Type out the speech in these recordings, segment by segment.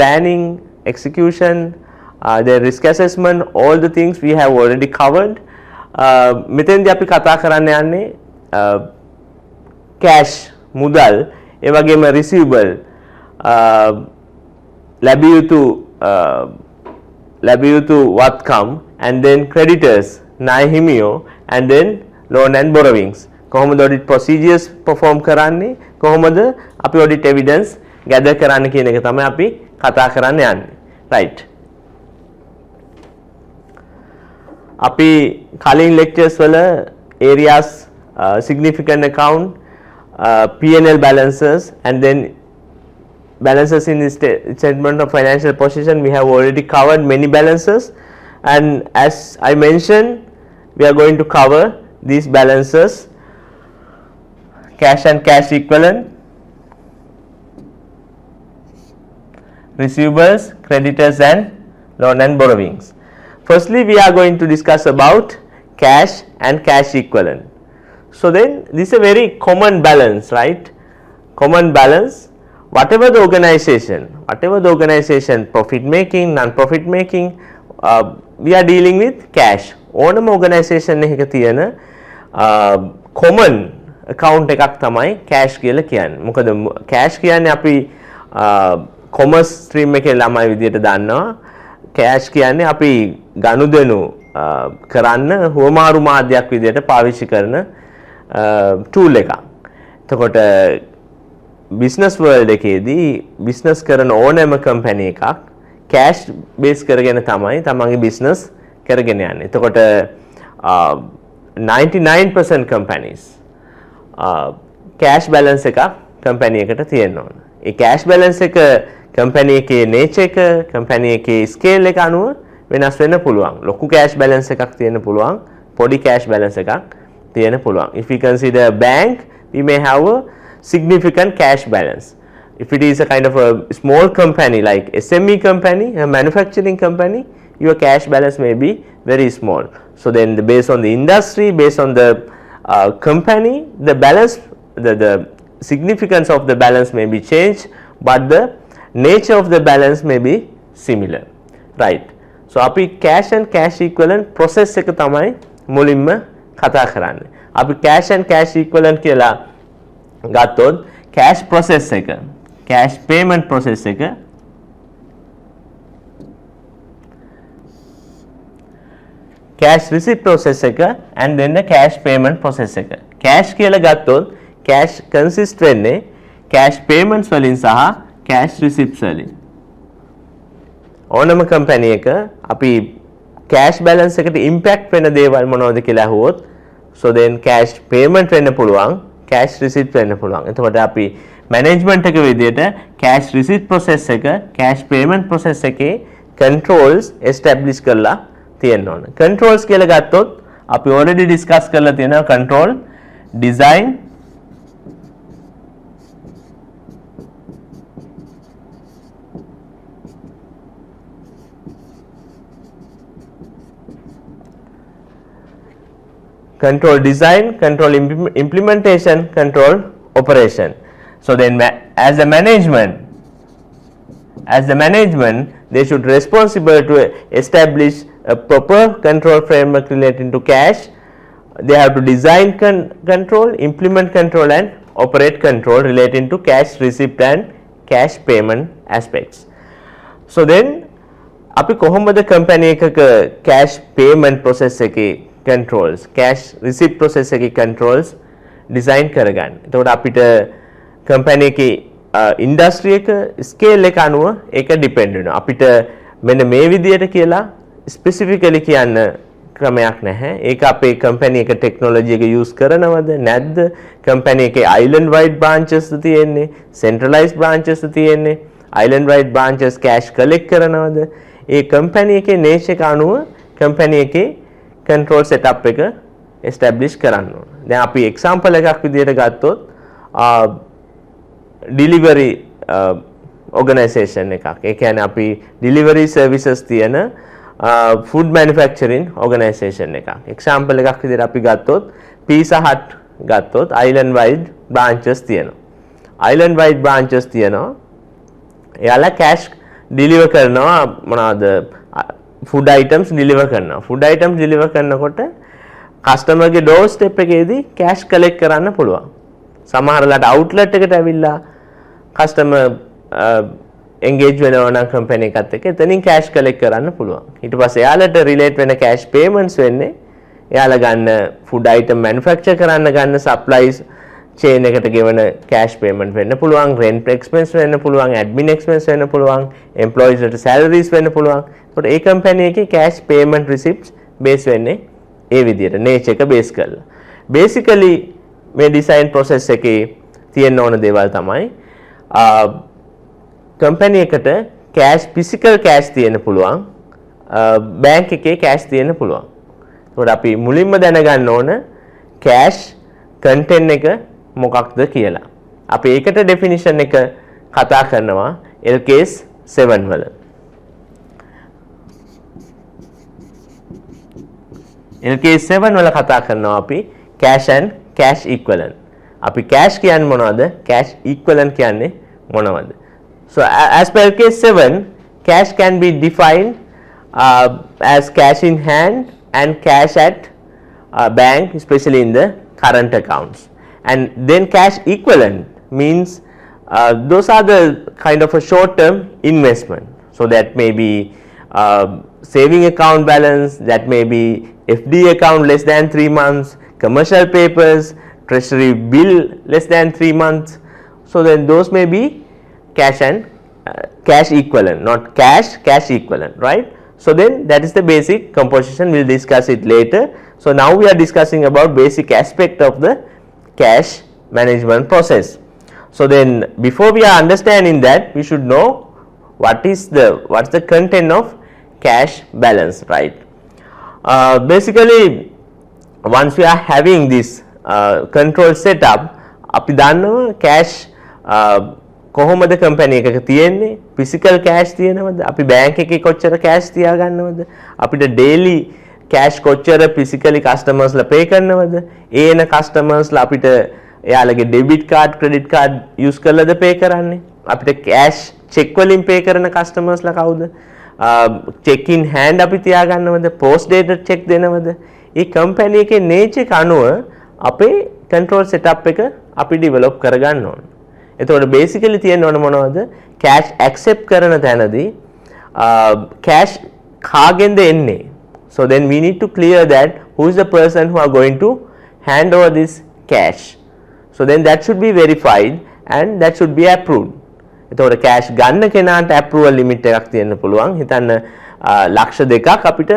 planning, execution, the risk assessment, all the things we have already covered. මෙතෙන්දී අපි කතා කරන්න යන්නේ cash මුදල් ඒ වගේම receivable ලැබිය යුතු වත්කම් and then creditors ණය හිමියෝ and then loan and borrowings කොහොමද audit procedures perform කරන්නේ කොහොමද අපි audit evidence gather කරන්න කියන එක තමයි අපි කතා කරන්න යන්නේ right අපි කලින් lectures වල areas significant account P&L balances and then balances in the statement of financial position we have already covered many balances and as I mentioned we are going to cover these balances cash and cash equivalent receivables creditors and loan and borrowings. Firstly we are going to discuss about cash and cash equivalent. So then this is a very common balance right common balance whatever the organization profit making non-profit making we are dealing with cash ඕනම organization එකක තියෙන common account එකක් තමයි cash කියලා කියන්නේ මොකද cash කියන්නේ අපි commerce stream එකේ ළමයි විදියට දන්නවා cash කියන්නේ අපි ගනුදෙනු කරන්න හුවමාරු මාධ්‍යයක් විදියට පාවිච්චි කරන tool එකක්. එතකොට business world එකේදී business කරන ඕනෑම company එකක් cash base කරගෙන තමයි තමන්ගේ business කරගෙන යන්නේ. එතකොට 99% companies cash balance එකක් company එකට තියෙන්න ඕන. ඒ cash balance එක company එකේ nature එක company එකේ scale එක අනුව වෙනස් වෙන්න පුළුවන්. ලොකු cash balance එකක් තියෙන්න පුළුවන්. පොඩි cash balance එකක් තියෙන්න පුළුවන්. If we consider a bank, we may have a significant cash balance. If it is a kind of a small company like SME company, a manufacturing company, your cash balance may be very small. So then based on the industry, based on the company, the balance, the significance of the balance may be changed, but the nature of the balance may be similar, right? So අපි cash and cash equivalent process එක තමයි මුලින්ම කතා කරන්නේ. අපි cash and cash equivalent කියලා ගත්තොත් cash process එක, cash payment process එක cash receipt process එක and then the cash payment process එක. cash කියලා ගත්තොත් cash consist වෙන්නේ cash payments වලින් සහ cash receipts වලින්. ඕනම company එක අපි cash balance එකට impact වෙන දේවල් මොනවද කියලා අහුවොත් so then cash payment වෙන්න පුළුවන් cash receipt වෙන්න පුළුවන්. එතකොට අපි management එක විදිහට cash receipt process එක cash payment process එකේ controls establish කරලා තියෙන්න ඕන. controls කියලා ගත්තොත් අපි already discuss කරලා තියෙනවා control design control design, control implementation, control operation. So then as the management they should responsible to establish a proper control framework relating to cash. They have to design control, implement control and operate control relating to cash receipt and cash payment aspects. So then අපි කොහොමද company එකක cash payment process එකේ controls cash receipt process එකේ controls design කරගන්න. එතකොට අපිට company එකේ industry එක scale එක අනුව ඒක depend වෙනවා. අපිට මෙන්න මේ විදියට කියලා specifically කියන්න ක්‍රමයක් නැහැ. ඒක අපේ company එක technology එක use කරනවද නැද්ද? company එකේ island wide branches තියෙන්නේ, centralized branches තියෙන්නේ, island wide branches cash collect කරනවද? ඒ company එකේ nature එක අනුව company එකේ control setup එක establish කරන්න ඕන. දැන් අපි example එකක් විදිහට ගත්තොත් delivery organization එකක්. ඒ කියන්නේ අපි delivery services තියෙන food manufacturing organization එකක්. example එකක් විදිහට අපි ගත්තොත් Pizza Hut ගත්තොත් island wide branches තියෙනවා. island wide branches තියෙනවා. එයාලා cash deliver කරනවා මොනවාද food items deliver කරනවා. food items deliver කරනකොට customer ගේ door step එකේදී cash collect කරන්න පුළුවන්. සමහරලාට outlet එකට ඇවිල්ලා customer engage වෙනවා නම් company එකත් එක්ක එතනින් cash collect කරන්න පුළුවන්. ඊට පස්සේ එයාලට relate වෙන cash payments වෙන්නේ එයාලා ගන්න food item manufacture කරන්න ගන්න supplies chain එකට ගෙවන cash payment වෙන්න පුළුවන්, rent expense වෙන්න පුළුවන්, admin expense වෙන්න පුළුවන්, employees වලට salaries වෙන්න පුළුවන්. ඒකට ඒ company එකේ cash payment receipts base වෙන්නේ ඒ විදිහට nature එක base කරලා. basically මේ design process එකේ තියෙන ඕන දේවල් තමයි company එකට cash physical cash තියෙන්න පුළුවන්, bank එකේ cash තියෙන්න පුළුවන්. ඒකට අපි මුලින්ම දැනගන්න ඕන cash content එක මොකක්ද කියලා. අපි ඒකට definition එක කතා කරනවා LKS 7 වල. LKS 7 වල කතා කරනවා අපි cash and cash equivalent. අපි cash කියන්නේ මොනවද? cash equivalent කියන්නේ මොනවද? So as per LKS 7, cash can be defined as cash in hand and cash at bank, especially in the current accounts. And then cash equivalent means those are the kind of a short term investment. So that may be saving account balance, that may be FD account less than 3 months, commercial papers, treasury bill less than 3 months. So then those may be cash and cash equivalent, not cash equivalent, right? So then that is the basic composition. We'll discuss it later. So now we are discussing about basic aspect of the cash management process. So then before we are understanding that, we should know what's the content of cash balance, right? Basically once we are having this control setup, අපි දන්නවා cash කොහොමද company එකක තියෙන්නේ, physical cash තියෙනවද, අපි bank එකේ කොච්චර cash තියාගන්නවද, අපිට daily cash කොච්චර physically customers ලා pay කරනවද, ඒ එන customers ලා අපිට එයාලගේ debit card credit card use කරලාද pay කරන්නේ, අපිට cash check වලින් pay කරන customers ලා කවුද, check in hand අපි තියාගන්නවද, post dated check දෙනවද, ඒ company එකේ nature එක අනුව අපේ control setup එක අපි develop කරගන්න ඕන. එතකොට basically තියෙන්න ඕන මොනවද, cash accept කරන තැනදී cash කාගෙන්ද එන්නේ. So then we need to clear that who is the person who are going to hand over this cash. So then that should be verified and that should be approved. එතකොට cash ගන්න කෙනාට approval limit එකක් තියෙන්න පුළුවන්. හිතන්න ලක්ෂ 2ක් අපිට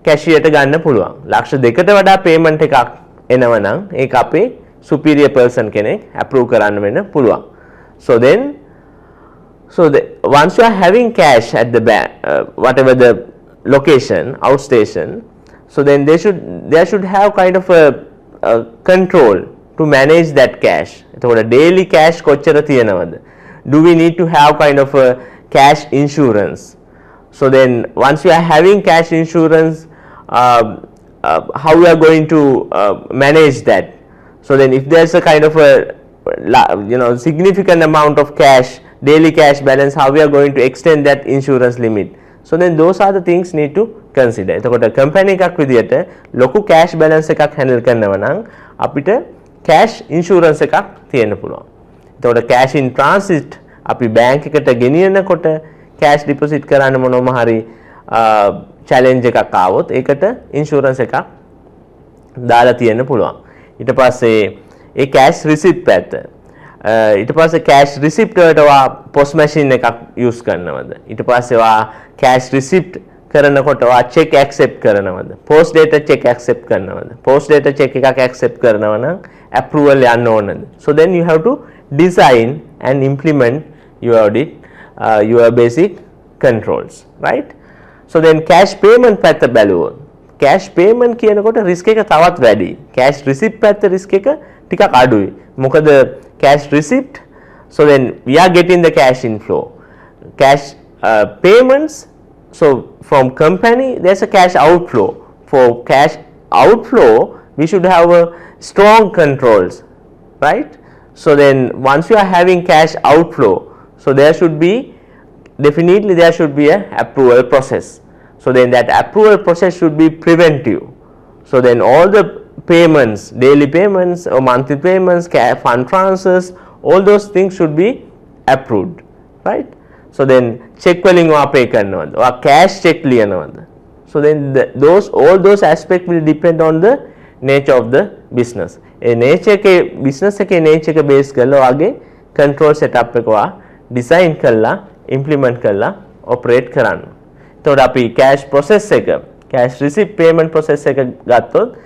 cashier ට ගන්න පුළුවන්. ලක්ෂ 2කට වඩා payment එකක් එනවනම් ඒක අපේ superior person කෙනෙක් approve කරන්න වෙන්න පුළුවන්. So then once you are having cash at the bank, whatever the location, outstation, so then there should have kind of a control to manage that cash. එතකොට daily cash කොච්චර තියෙනවද? Do we need to have kind of a cash insurance? So then once you are having cash insurance, how we are going to manage that? So then if there's a kind of a significant amount of cash, daily cash balance, how we are going to extend that insurance limit? So then those are the things need to consider. එතකොට company එකක් විදියට ලොකු cash balance එකක් handle කරනවා නම් අපිට cash insurance එකක් තියෙන්න පුළුවන්. එතකොට cash in transit අපි bank එකට ගෙනියනකොට cash deposit කරන්න මොනවම හරි challenge එකක් ආවොත් ඒකට insurance එකක් දාලා තියෙන්න පුළුවන්. ඊට පස්සේ ඒ cash receipt පැත්ත, ඊට පස්සේ cash receipt වලට වා post machine එකක් use කරනවද, ඊට පස්සේ වා cash receipt කරනකොට වා check accept කරනවද, post dated check accept කරනවද, post dated check එකක් accept කරනවා නම් approval යන්න ඕනද. So then you have to design and implement your audit, your basic controls, right? So then cash payment පැත්ත බැලුවොත් cash payment කියනකොට risk එක තවත් වැඩි. cash receipt පැත්ත risk එක ටිකක් අඩුයි. මොකද cash receipt, so then we are getting the cash inflow. Cash payments, so from company there's a cash outflow. For cash outflow we should have a strong controls, right? So then once you are having cash outflow, so there should be definitely there should be a approval process. So then that approval process should be preventive. So then all the payments, daily payments or monthly payments, fund transfers, all those things should be approved, right? So then check වලින් pay කරනවද or cash check ලියනවද? So then all those aspects will depend on the nature of the business. A nature के business के nature के base කරලා ඔයාගේ control setup එක ඔයා design කරලා implement කරලා operate කරන්න. එතකොට අපි cash process එක, cash receipt payment process එක ගත්තොත්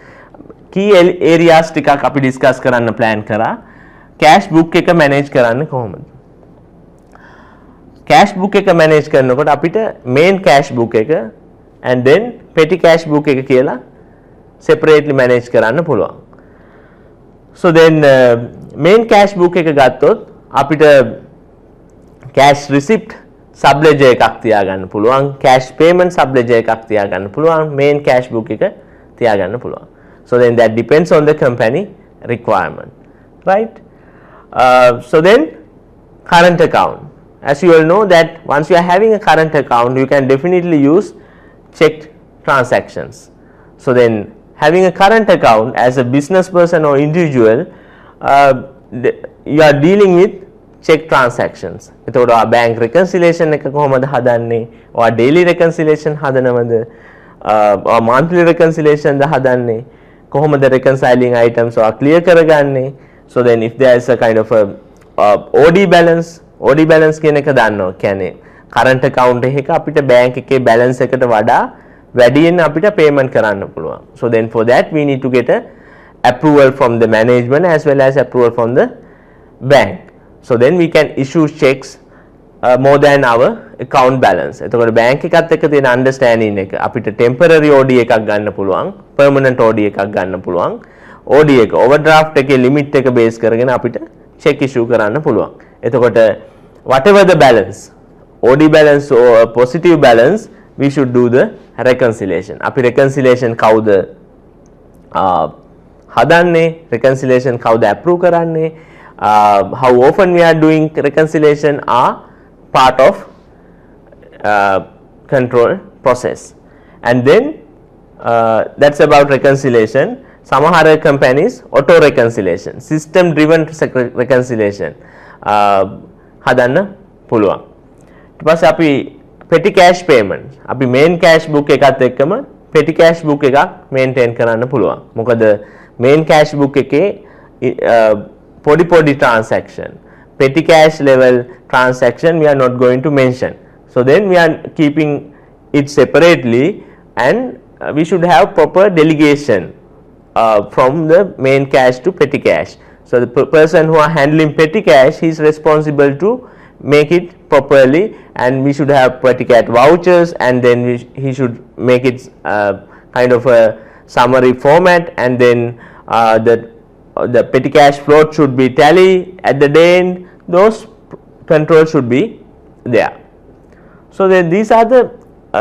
key areas ටිකක් අපි discuss කරන්න plan කරා. cash book එක manage කරන්න කොහොමද? cash book එක manage කරනකොට අපිට main cash book එක and then petty cash book එක කියලා separately manage කරන්න පුළුවන්. So then main cash book එක ගත්තොත් අපිට cash receipt sub ledger එකක් තියාගන්න පුළුවන්, cash payment sub ledger එකක් තියාගන්න පුළුවන්, main cash book එක තියාගන්න පුළුවන්. So then that depends on the company requirement, right? So then current account. As you all know that once you are having a current account, you can definitely use checked transactions. So then having a current account as a business person or individual, you are dealing with check transactions. එතකොට ඔයා bank reconciliation එක කොහොමද හදන්නේ? ඔයා daily reconciliation හදනවද? ඔයා monthly reconciliation ද හදන්නේ? කොහොමද reconciling items ඔයා clear කරගන්නේ? So then if there is a kind of a OD balance කියන එක දන්නවා. කියන්නේ current account එකක අපිට bank එකේ balance එකට වඩා වැඩියෙන් අපිට payment කරන්න පුළුවන්. So then for that we need to get a approval from the management as well as approval from the bank. So then we can issue checks more than our account balance. එතකොට bank එකත් එක්ක තියෙන understanding එක අපිට temporary OD එකක් ගන්න පුළුවන්, permanent OD එකක් ගන්න පුළුවන්. OD එක overdraft එකේ limit එක base කරගෙන අපිට check issue කරන්න පුළුවන්. එතකොට whatever the balance, OD balance or positive balance, we should do the reconciliation. අපි reconciliation කවුද හදන්නේ? reconciliation කවුද approve කරන්නේ? How often we are doing reconciliation are part of control process. And then that's about reconciliation. Samahara companies auto reconciliation, system driven reconciliation හදන්න පුළුවන්. ඊට පස්සේ අපි petty cash payment අපි main cash book එකත් එක්කම petty cash book එකක් maintain කරන්න පුළුවන්. මොකද main cash book එකේ podi transaction, petty cash level transaction we are not going to mention. So then we are keeping it separately, and we should have proper delegation from the main cash to petty cash. So the person who are handling petty cash, he is responsible to make it properly, and we should have petty cash vouchers, and then he should make it kind of a summary format, and then the petty cash float should be tally at the day end. Those controls should be there. So then these are the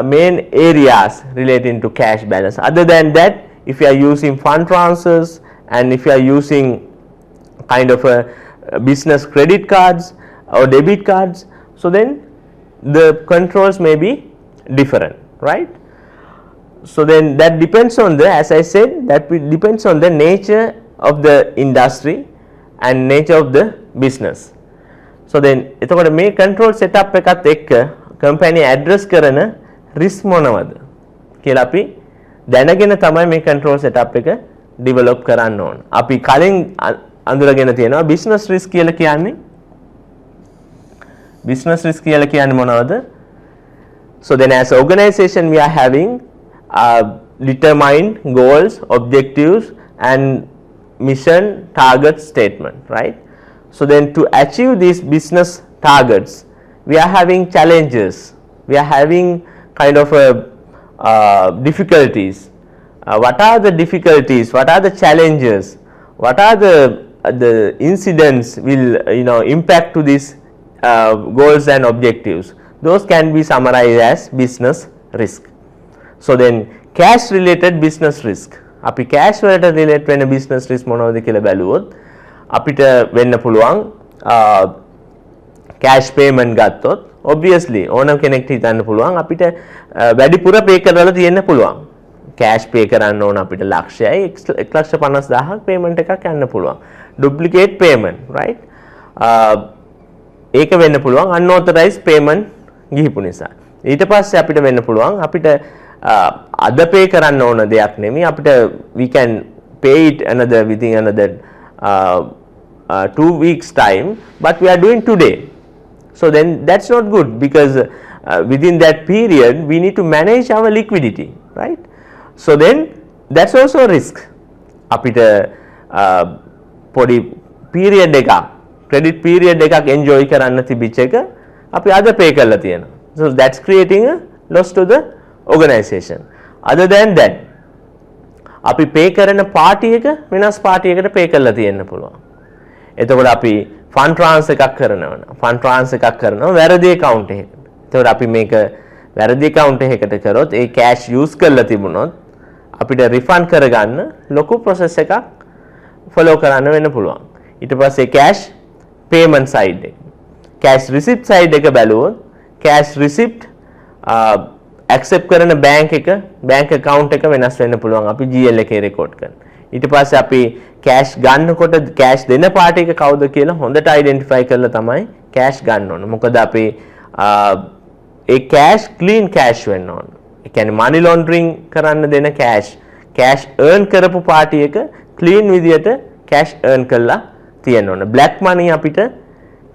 main areas relating to cash balance. Other than that, if you are using fund transfers and if you are using kind of a business credit cards or debit cards, so then the controls may be different, right? So then that depends on the, as I said, that depends on the nature of the industry and nature of the business. So then එතකොට මේ control setup එකත් එක්ක company address කරන risk මොනවද කියලා අපි දැනගෙන තමයි මේ control setup එක develop කරන්න ඕන. අපි කලින් අඳුරගෙන තියෙනවා business risk කියලා කියන්නේ. Business risk කියලා කියන්නේ මොනවද? So then as an organization we are having determined goals, objectives and mission target statement, right? So then to achieve these business targets, we are having challenges, we are having kind of difficulties. What are the difficulties? What are the challenges? What are the incidents will impact to these goals and objectives? Those can be summarized as business risk. So then cash related business risk. අපි cash වලට relate වෙන business risk මොනවද කියලා බැලුවොත් අපිට වෙන්න පුළුවන් cash payment ගත්තොත් obviously ඕනම කෙනෙක්ට හිතන්න පුළුවන් අපිට වැඩිපුර pay කරලා තියෙන්න පුළුවන්. cash pay කරන්න ඕන අපිට ලක්ෂයයි 1,50,000ක් payment එකක් යන්න පුළුවන්. duplicate payment, right? ඒක වෙන්න පුළුවන් unauthorized payment ගිහිපු නිසා. ඊට පස්සේ අපිට වෙන්න පුළුවන් අපිට අද pay කරන්න ඕන දෙයක් නෙමෙයි අපිට we can pay it another within another 2 weeks time, but we are doing today. So then that's not good because within that period we need to manage our liquidity, right? So then that's also a risk. අපිට පොඩි period එකක් credit period එකක් enjoy කරන්න තිබිච්ච එක අපි අද pay කරලා තියෙනවා. So that's creating a loss to the organization. Other than that අපි pay කරන party එක වෙනස් party එකට pay කරලා තියෙන්න පුළුවන්. එතකොට අපි fund transfer එකක් කරනවා නම් fund transfer එකක් කරනවා වැරදි account එකකට. එතකොට අපි මේක වැරදි account එකකට කරොත් ඒ cash use කරලා තිබුණොත් අපිට refund කරගන්න ලොකු process එකක් follow කරන්න වෙන්න පුළුවන්. ඊට පස්සේ cash payment side එක. cash receipt side එක බැලුවොත් cash receipt accept කරන bank account එක වෙනස් වෙන්න පුළුවන් අපි GL එකේ record කරන. ඊට පස්සේ අපි cash ගන්නකොට cash දෙන party එක කවුද කියලා හොඳට identify කරලා තමයි cash ගන්න ඕන. මොකද අපි ඒ cash clean cash වෙන්න ඕන. ඒ කියන්නේ money laundering කරන්න දෙන cash earn කරපු party එක clean විදියට cash earn කරලා තියෙන්න ඕන. black money අපිට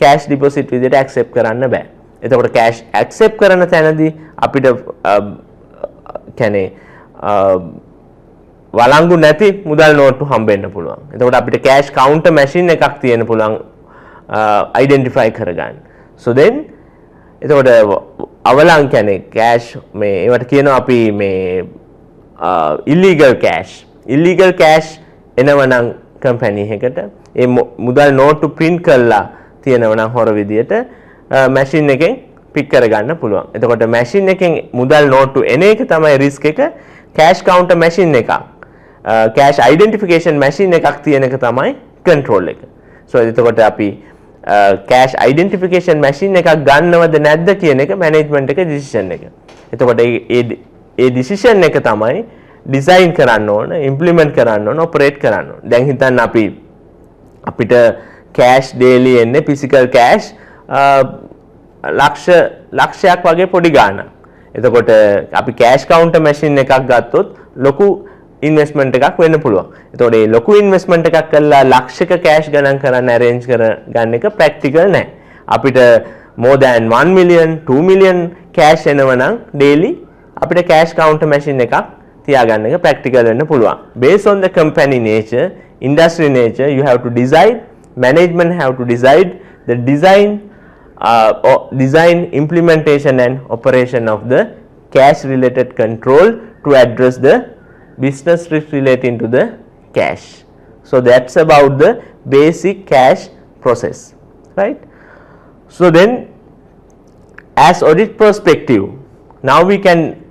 cash deposit විදියට accept කරන්න බෑ. එතකොට cash accept කරන තැනදී අපිට කියන්නේ වළංගු නැති මුදල් නෝට්ටු හම්බෙන්න පුළුවන්. එතකොට අපිට cash counter machine එකක් තියෙන්න පුළුවන් identify කරගන්න. So then එතකොට අවලං කියන්නේ cash මේ ඒවට කියනවා අපි මේ illegal cash එනවනම් company එකකට ඒ මුදල් නෝට්ටු print කරලා තියෙනවනම් හොර විදියට machine එකෙන් pick කරගන්න පුළුවන්. එතකොට machine එකෙන් මුදල් නෝට්ටු එන එක තමයි risk එක. cash counter machine එකක් cash identification machine එකක් තියෙන එක තමයි control එක. So එතකොට අපි cash identification machine එකක් ගන්නවද නැද්ද කියන එක management එක decision එක. එතකොට ඒ decision එක තමයි design කරන්න ඕන, implement කරන්න ඕන, operate කරන්න ඕන. දැන් හිතන්න අපිට cash daily එන්නේ physical cash ලක්ෂයක් වගේ පොඩි ගාණක්. එතකොට අපි cash counter machine එකක් ගත්තොත් ලොකු investment එකක් වෙන්න පුළුවන්. එතකොට මේ ලොකු investment එකක් කරලා ලක්ෂයක cash ගණන් කරන්න arrange කරගන්න එක practical නැහැ. අපිට more than 1 million 2 million cash එනවනම් daily අපිට cash counter machine එකක් තියාගන්න එක practical වෙන්න පුළුවන්. Based on the company nature, industry nature, you have to decide, management have to decide the design implementation and operation of the cash related control to address the business risk relating to the cash. So that's about the basic cash process, right? So then as audit perspective, now we can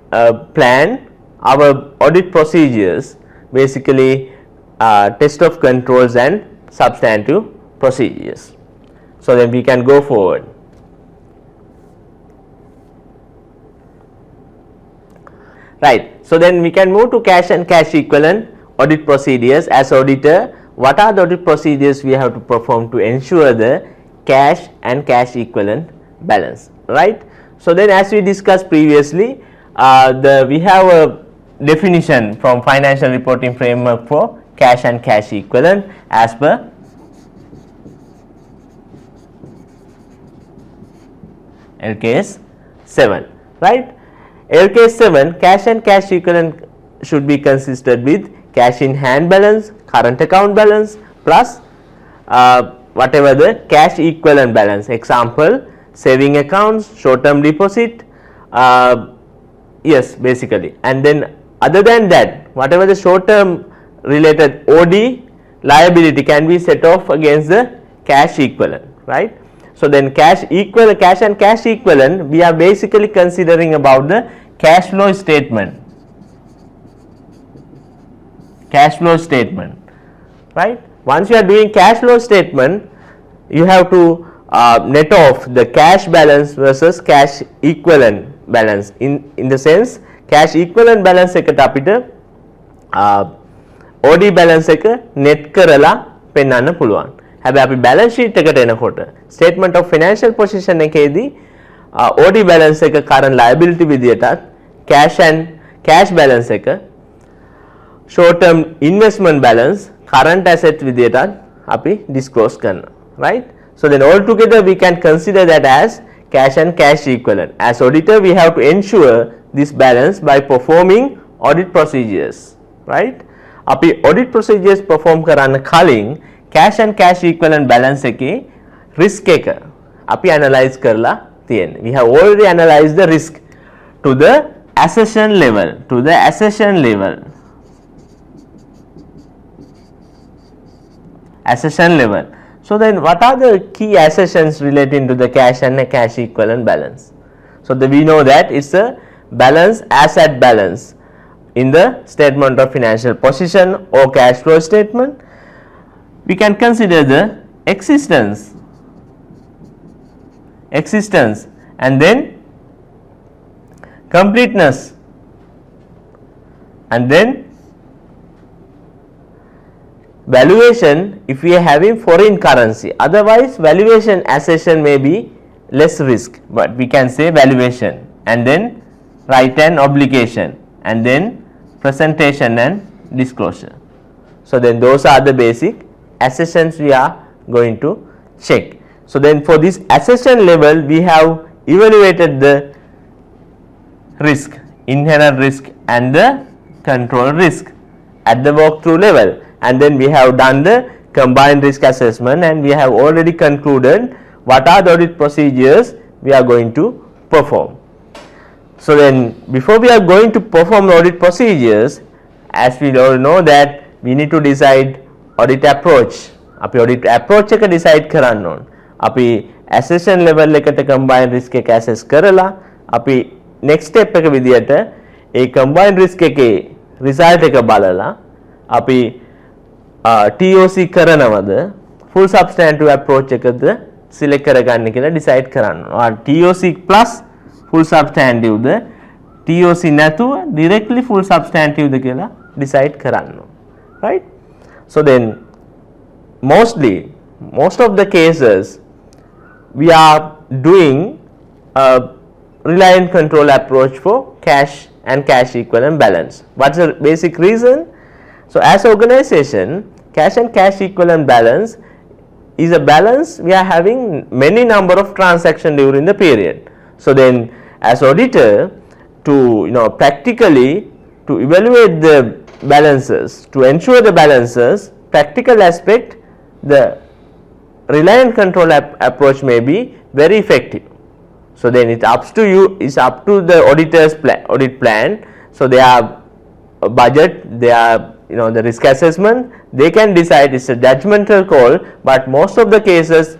plan our audit procedures, basically test of controls and substantive procedures. So then we can go forward. Right. So then we can move to cash and cash equivalent audit procedures. As auditor, what are the audit procedures we have to perform to ensure the cash and cash equivalent balance, right? So then as we discussed previously, we have a definition from financial reporting framework for cash and cash equivalent as per LKS 7, right? LKS 7, cash and cash equivalent should be consisted with cash in hand balance, current account balance plus whatever the cash equivalent balance. Example, saving accounts, short term deposit, yes, basically. And then other than that, whatever the short term related OD liability can be set off against the cash equivalent, right? So then cash and cash equivalent, we are basically considering about the cash flow statement, right? Once you are doing cash flow statement, you have to net off the cash balance versus cash equivalent balance. In the sense cash equivalent balance එකට අපිට OD balance එක net කරලා පෙන්වන්න පුළුවන්. හැබැයි අපි balance sheet එකට එනකොට statement of financial position එකේදී OD balance එක current liability විදියටත් cash and cash balance එක short term investment balance current asset විදියටත් අපි disclose කරනවා, right? So then altogether we can consider that as cash and cash equivalent. As auditor we have to ensure this balance by performing audit procedures, right? අපි audit procedures perform කරන්න කලින් cash and cash equivalent balance එකේ risk එක අපි analyze කරලා තියෙනවා. We have already analyzed the risk to the accession level, accession level. So then what are the key accessions relating to the cash and the cash equivalent balance? So we know that it's a balance, asset balance in the statement of financial position or cash flow statement. We can consider the existence and then completeness and then valuation if we are having foreign currency. Otherwise valuation accession may be less risk, but we can say valuation and then right and obligation and then presentation and disclosure. So then those are the basic accessions we are going to check. So then for this accession level we have evaluated the risk, inherent risk and the control risk at the walkthrough level, and then we have done the combined risk assessment and we have already concluded what are the audit procedures we are going to perform. So then before we are going to perform audit procedures, as we all know that we need to decide audit approach. අපි audit approach එක decide කරන්න ඕන. අපි accession level එකට combined risk එක assess කරලා අපි next step එක විදියට ඒ combined risk එකේ result එක බලලා අපි TOC කරනවද full substantive approach එකද select කරගන්න කියලා decide කරන්න ඕන. TOC plus full substantive ද TOC නැතුව directly full substantive ද කියලා decide කරන්න ඕන. Right? So then most of the cases we are doing a reliant control approach for cash and cash equivalent balance. What's the basic reason? So as organization, cash and cash equivalent balance is a balance we are having many number of transactions during the period. So then as auditor, to practically to evaluate the balances, to ensure the balances, practical aspect, the reliant control approach may be very effective. So then it's up to you, it's up to the auditor's audit plan. So they have a budget, they are the risk assessment, they can decide, it's a judgmental call, but most of the cases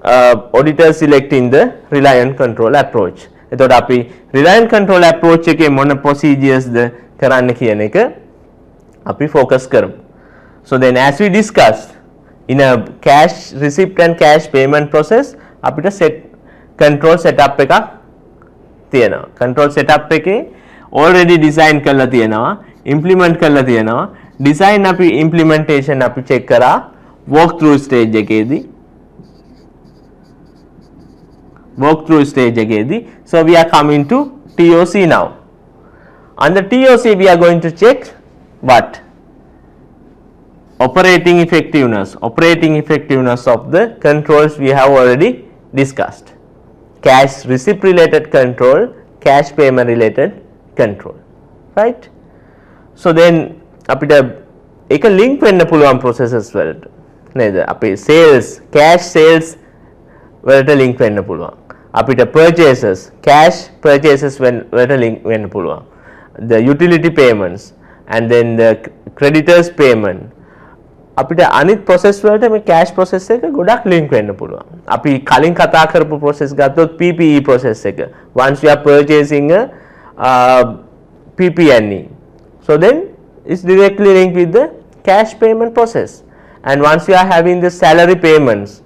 auditors selecting the reliant control approach. එතකොට අපි reliant control approach එකේ මොන procedures ද කරන්න කියන එක අපි focus කරමු. So then as we discussed, in a cash receipt and cash payment process අපිට control setup එකක් තියෙනවා. control setup එකේ already design කරලා තියෙනවා, implement කරලා තියෙනවා. design අපි implementation අපි check කරා walk through stage එකේදී. So we are coming to TOC now. On the TOC we are going to check what? Operating effectiveness of the controls we have already discussed. Cash receipt related control, cash payment related control, right? So then අපිට එක link වෙන්න පුළුවන් processes වලට නේද? අපි sales, cash sales වලට link වෙන්න පුළුවන්. අපිට purchases, cash purchases වලට link වෙන්න පුළුවන්. The utility payments and then the creditors payment. අපිට අනිත් process වලට මේ cash process එක ගොඩක් link වෙන්න පුළුවන්. අපි කලින් කතා කරපු process ගත්තොත් PPE process එක. Once you are purchasing a PP&E. So then it's directly linked with the cash payment process. And once you are having the salary payments,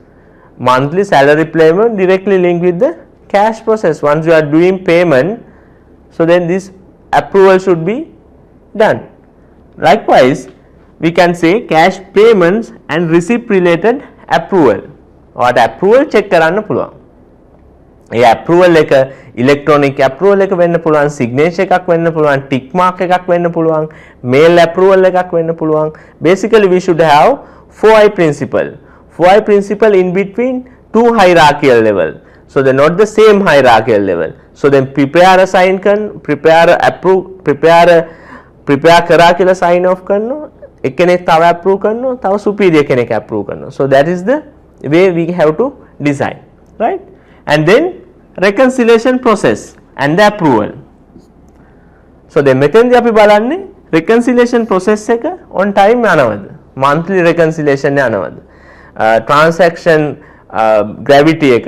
monthly salary payment directly linked with the cash process. Once you are doing payment, so then this approval should be done. Likewise, we can say cash payments and receipt related approval. What approval check කරන්න පුළුවන්. ඒ approval එක electronic approval එක වෙන්න පුළුවන්, signature එකක් වෙන්න පුළුවන්, tick mark එකක් වෙන්න පුළුවන්, mail approval එකක් වෙන්න පුළුවන්. Basically we should have 4I principle. 4I principle in between two hierarchical level. So they are not the same hierarchical level. So then prepare a sign prepare approve, prepare කරා කියලා sign off කරනවා. එකෙනෙක් තව approve කරනවා, තව superior කෙනෙක් approve කරනවා. So that is the way we have to design, right? And then reconciliation process and the approval. So then මෙතෙන්දී අපි බලන්නේ reconciliation process එක on time යනවද? Monthly reconciliation යනවද? Transaction gravity එක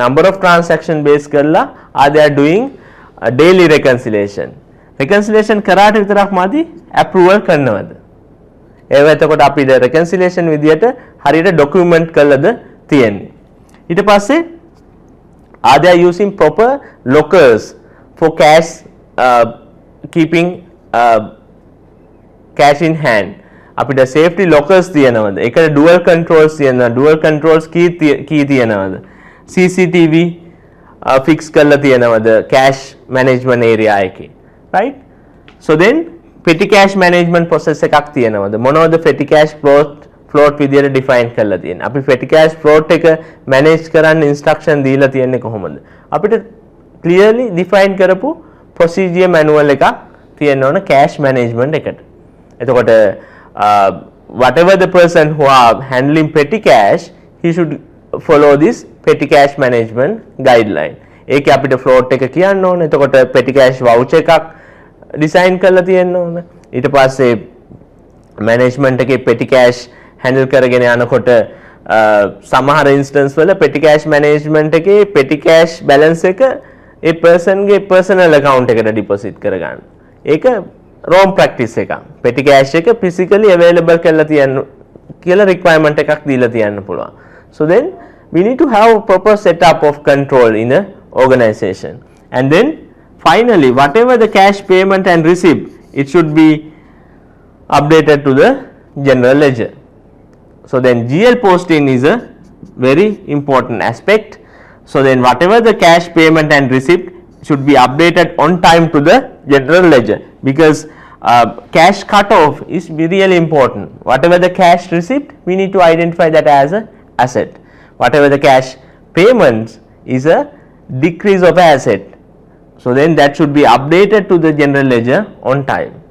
number of transaction base කරලා are they are doing daily reconciliation. Reconciliation කරාට විතරක් මදි approval කරනවද? ඒව එතකොට අපි reconciliation විදියට හරියට document කළද තියෙන්නේ. ඊට පස්සේ are they using proper lockers for cash keeping cash in hand. අපිට safety lockers තියෙනවද? ඒකට dual controls තියෙනවා. Dual controls key තියෙනවද? CCTV fix කරලා තියෙනවද cash management area එකේ. Right? So then petty cash management process එකක් තියෙනවද? මොනවද petty cash float විදියට define කරලා තියෙන්නේ? අපි petty cash float එක manage කරන්න instruction දීලා තියෙන්නේ කොහොමද? අපිට clearly define කරපු procedure manual එකක් තියෙන්න ඕන cash management එකට. එතකොට whatever the person who are handling petty cash, he should follow this petty cash management guideline. ඒකේ අපිට float එක කියන්න ඕන. එතකොට petty cash voucher එකක් design කරලා තියෙන්න ඕන. ඊට පස්සේ management එකේ petty cash handle කරගෙන යනකොට සමහර instance වල petty cash management එකේ petty cash balance එක ඒ person ගේ personal account එකට deposit කරගන්න. ඒක wrong practice එකක්. petty cash එක physically available කරලා තියන්න කියලා requirement එකක් දීලා තියන්න පුළුවන්. So then we need to have a proper setup of control in a organization. And then finally, whatever the cash payment and receipt, it should be updated to the general ledger. So then GL posting is a very important aspect. So then whatever the cash payment and receipt should be updated on time to the general ledger, because cash cutoff is really important. Whatever the cash receipt, we need to identify that as an asset. Whatever the cash payments is a decrease of asset. So then that should be updated to the general ledger on time,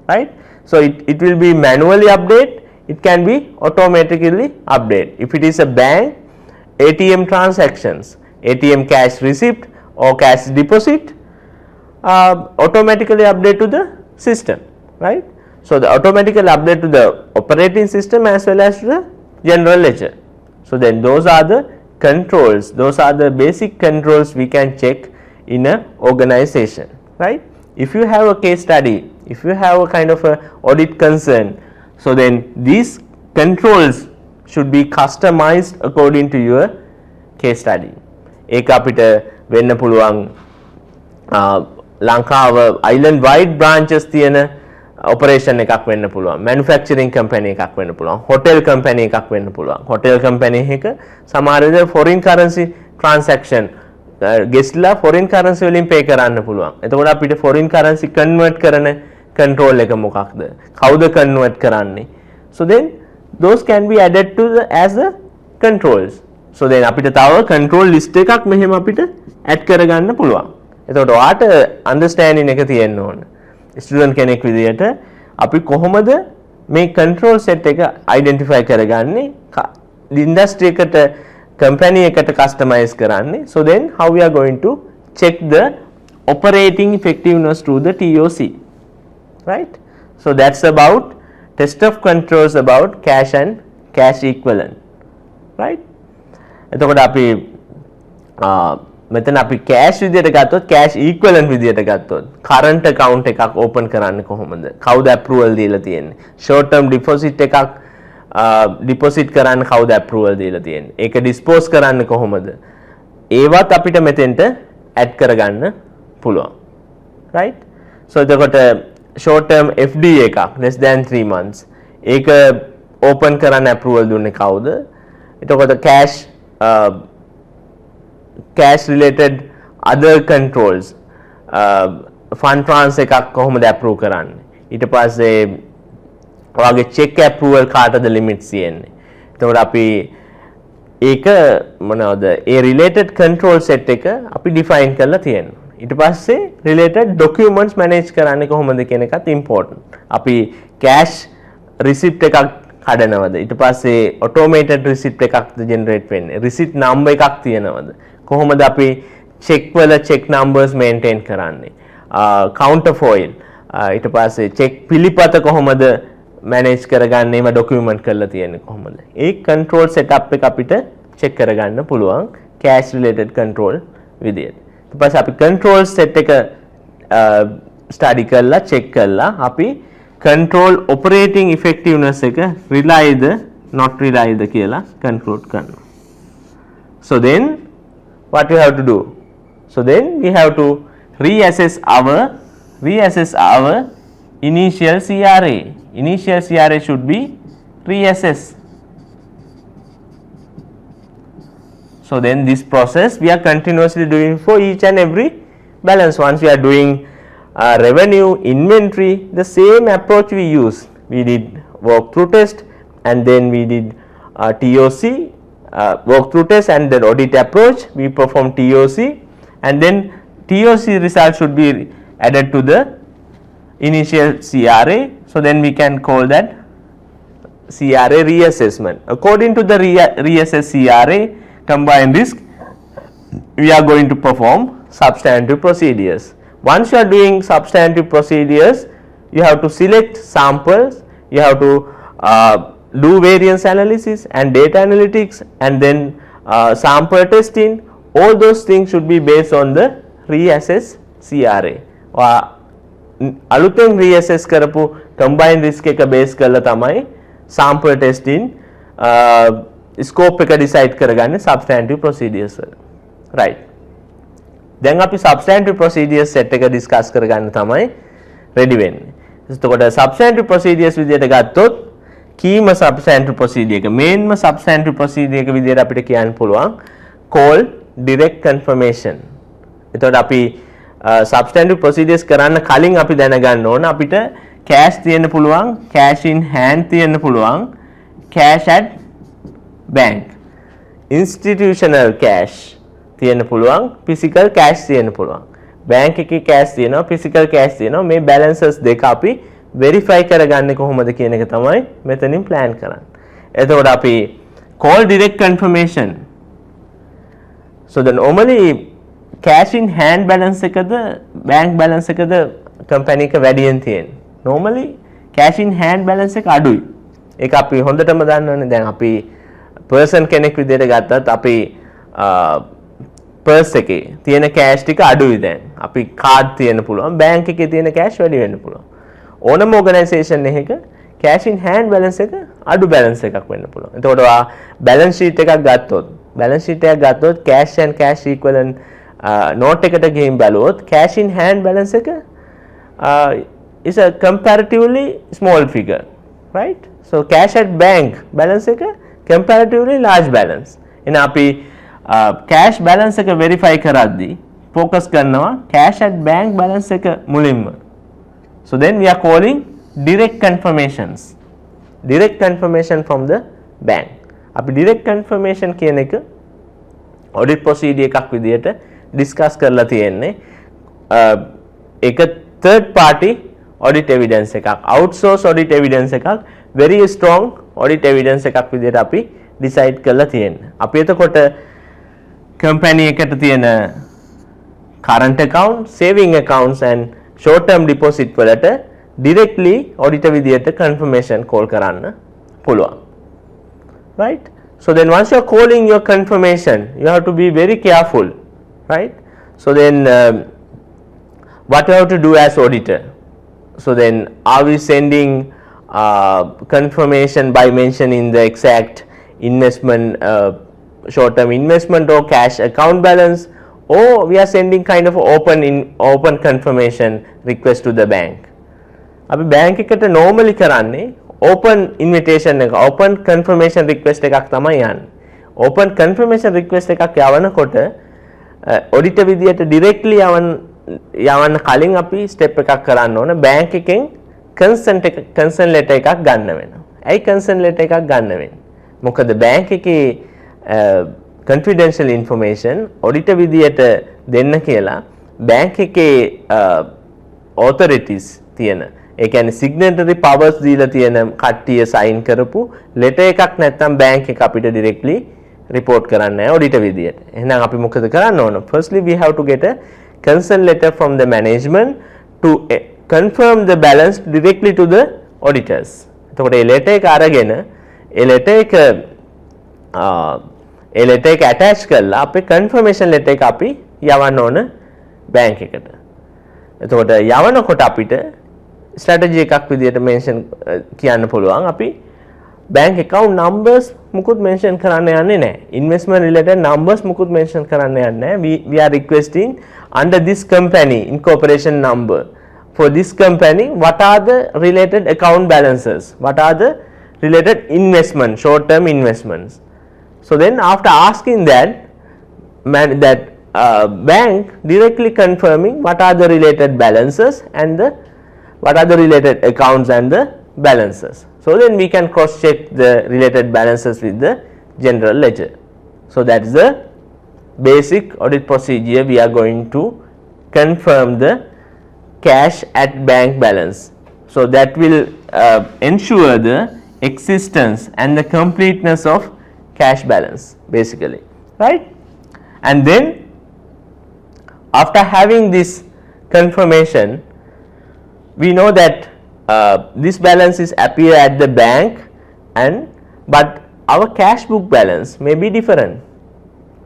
right? So it will be manually update, it can be automatically update. If it is a bank, ATM transactions, ATM cash receipt or cash deposit, automatically update to the system, right? So the automatically update to the operating system as well as to the general ledger. So then those are the controls, those are the basic controls we can check in an organization, right? If you have a case study, if you have a kind of a audit concern, so then these controls should be customized according to your case study. ඒක අපිට වෙන්න පුළුවන් ලංකාව island wide branches තියෙන operation එකක් වෙන්න පුළුවන්, manufacturing company එකක් වෙන්න පුළුවන්, hotel company එකක් වෙන්න පුළුවන්. hotel company එක සමහර විට foreign currency transaction ගෙස්ලා foreign currency වලින් pay කරන්න පුළුවන්. එතකොට අපිට foreign currency convert කරන control එක මොකක්ද? කවුද convert කරන්නේ? So then those can be added to the as the controls. So then අපිට තව control list එකක් මෙහෙම අපිට add කරගන්න පුළුවන්. එතකොට ඔයාට understanding එක තියෙන්න ඕන. Student කෙනෙක් විදියට අපි කොහොමද මේ control set එක identify කරගන්නේ? industry එකට company එකට customize කරන්නේ. So then how we are going to check the operating effectiveness through the TOC, right? So that's about test of controls about cash and cash equivalent, right? එතකොට අපි මෙතන අපි cash විදියට ගත්තොත් cash equivalent විදියට ගත්තොත් current account එකක් open කරන්නේ කොහොමද? කවුද approval දීලා තියෙන්නේ? short term deposit එකක් ඩිපොසිට් කරන්න කවුද approval දීලා තියෙන්නේ. ඒක dispose කරන්න කොහොමද? ඒවත් අපිට මෙතෙන්ට add කරගන්න පුළුවන්. right? so එතකොට short term FD එකක් less than 3 months ඒක open කරන්න approval දුන්නේ කවුද? එතකොට cash related other controls fund transfer එකක් කොහොමද approve කරන්නේ? ඊට පස්සේ ඔයාගේ check approval කාටද limits තියෙන්නේ? එතකොට අපි ඒක මොනවද? ඒ related control set එක අපි define කරලා තියෙනවා. ඊට පස්සේ related documents manage කරන්නේ කොහොමද කියන එකත් important. අපි cash receipt එකක් කඩනවද? ඊට පස්සේ automated receipt එකක්ද generate වෙන්නේ? receipt number එකක් තියෙනවද? කොහොමද අපි check වල check numbers maintain කරන්නේ? counterfoil ඊට පස්සේ check පිළිපත කොහොමද manage කරගන්නේ? ඒව document කරලා තියෙන්නේ කොහොමද? ඒ control setup එක අපිට check කරගන්න පුළුවන් cash related control විදියට. ඊට පස්සේ අපි control set එක study කරලා check කරලා අපි control operating effectiveness එක relied not relied කියලා conclude කරනවා. so then what we have to do? so then we have to reassess our initial CRA. Initial CRA should be reassessed. So then this process we are continuously doing for each and every balance. Once we are doing revenue, inventory, the same approach we use. We did walkthrough test and then we did TOC, walkthrough test and then audit approach. We perform TOC and then TOC result should be added to the initial CRA. So then we can call that CRA reassessment. According to the reassess CRA combined risk, we are going to perform substantive procedures. Once you are doing substantive procedures, you have to select samples, you have to do variance analysis and data analytics and then sample testing. All those things should be based on the reassess CRA. අලුතෙන් reassess කරපු combined risk එක base කරලා තමයි sample testing scope එක decide කරගන්නේ substantive procedures වල. right? දැන් අපි substantive procedures set එක discuss කරගන්න තමයි ready වෙන්නේ. එතකොට substantive procedures විදියට ගත්තොත් කීම substantive procedure එක mainම substantive procedure එක විදියට අපිට කියන්න පුළුවන් call direct confirmation. එතකොට අපි substantive procedures කරන්න කලින් අපි දැනගන්න ඕන අපිට cash තියෙන්න පුළුවන්, cash in hand තියෙන්න පුළුවන්, cash at bank, institutional cash තියෙන්න පුළුවන්, physical cash තියෙන්න පුළුවන්. bank එකේ cash තියෙනවා, physical cash තියෙනවා. මේ balances දෙක අපි verify කරගන්නේ කොහොමද කියන එක තමයි මෙතනින් plan කරන්නේ. එතකොට අපි call direct confirmation. so then normally cash in hand balance එකද bank balance එකද company එක වැඩියෙන් තියෙන්නේ? normally cash in hand balance එක අඩුයි. ඒක අපි හොඳටම දන්නවනේ. දැන් අපි person කෙනෙක් විදිහට ගත්තත් අපි purse එකේ තියෙන cash ටික අඩුයි දැන්. අපි card තියෙන්න පුළුවන්, bank එකේ තියෙන cash වැඩි වෙන්න පුළුවන්. ඕනම organisation එකක cash in hand balance එක අඩු balance එකක් වෙන්න පුළුවන්. එතකොට balance sheet එකක් ගත්තොත් cash and cash equivalent note එකට ගිහින් බැලුවොත් cash in hand balance එක is a comparatively small figure, right? so cash at bank balance එක comparatively large balance. එන අපි cash balance එක verify කරද්දී focus කරනවා cash at bank balance එක මුලින්ම. so then we are calling direct confirmation from the bank. අපි direct confirmation කියන එක audit procedure එකක් විදියට discuss කරලා තියෙන්නේ. ඒක third party audit evidence එකක්, outsource audit evidence එකක්, very strong audit evidence එකක් විදියට අපි decide කරලා තියෙන්නේ. අපි එතකොට company එකට තියෙන current account, saving accounts and short term deposit වලට directly auditor විදියට confirmation call කරන්න පුළුවන්. right? so then once you are calling your confirmation, you have to be very careful, right? so then what you have to do as auditor? so then are we sending confirmation by mentioning the exact investment, short-term investment or cash account balance, or we are sending kind of open confirmation request to the bank. අපි bank එකට normally කරන්නේ open invitation එක, open confirmation request එකක් තමයි යන්නේ. open confirmation request එකක් යවනකොට auditor විදියට directly යවන්න කලින් අපි step එකක් කරන්න ඕන. bank එකෙන් consent letter එකක් ගන්න වෙනවා. ඇයි consent letter එකක් ගන්න වෙන්නේ? මොකද bank එකේ confidential information auditor විදියට දෙන්න කියලා bank එකේ authorities තියෙන, ඒ කියන්නේ signatory powers දීලා තියෙන කට්ටිය sign කරපු letter එකක් නැත්නම් bank එක අපිට directly report කරන්න නැහැ auditor විදියට. එහෙනම් අපි මොකද කරන්න ඕන? Firstly we have to get a consent letter from the management to confirm the balance directly to the auditors. එතකොට ඒ letter එක අරගෙන ඒ letter එක attach කරලා අපේ confirmation letter එක අපි යවන්න ඕන bank එකට. එතකොට යවනකොට අපිට strategy එකක් විදියට mention කියන්න පුළුවන්. අපි bank account numbers මුකුත් mention කරන්න යන්නේ නැහැ. investment related numbers මුකුත් mention කරන්න යන්නේ නැහැ. We are requesting under this company incorporation number, for this company what are the related account balances, what are the related investment, short term investments. So then after asking that, bank directly confirming what are the related balances and what are the related accounts and the balances. So then we can cross check the related balances with the general ledger. So that is the basic audit procedure. We are going to confirm the cash at bank balance. So that will ensure the existence and the completeness of cash balance basically, right? And then after having this confirmation, we know that this balance is appear at the bank, but our cash book balance may be different.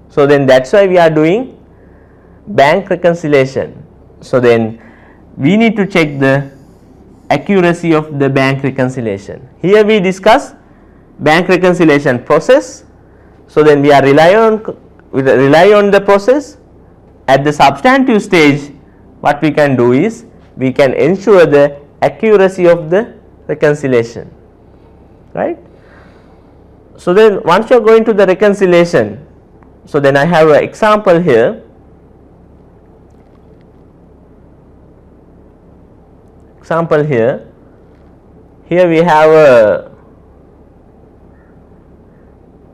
So then that's why we are doing bank reconciliation. So then we need to check the accuracy of the bank reconciliation. Here we discuss bank reconciliation process. So then we are rely on the process. At the substantive stage, what we can do is we can ensure the accuracy of the reconciliation, right? So then once you are going to the reconciliation, so then I have an example here. Here we have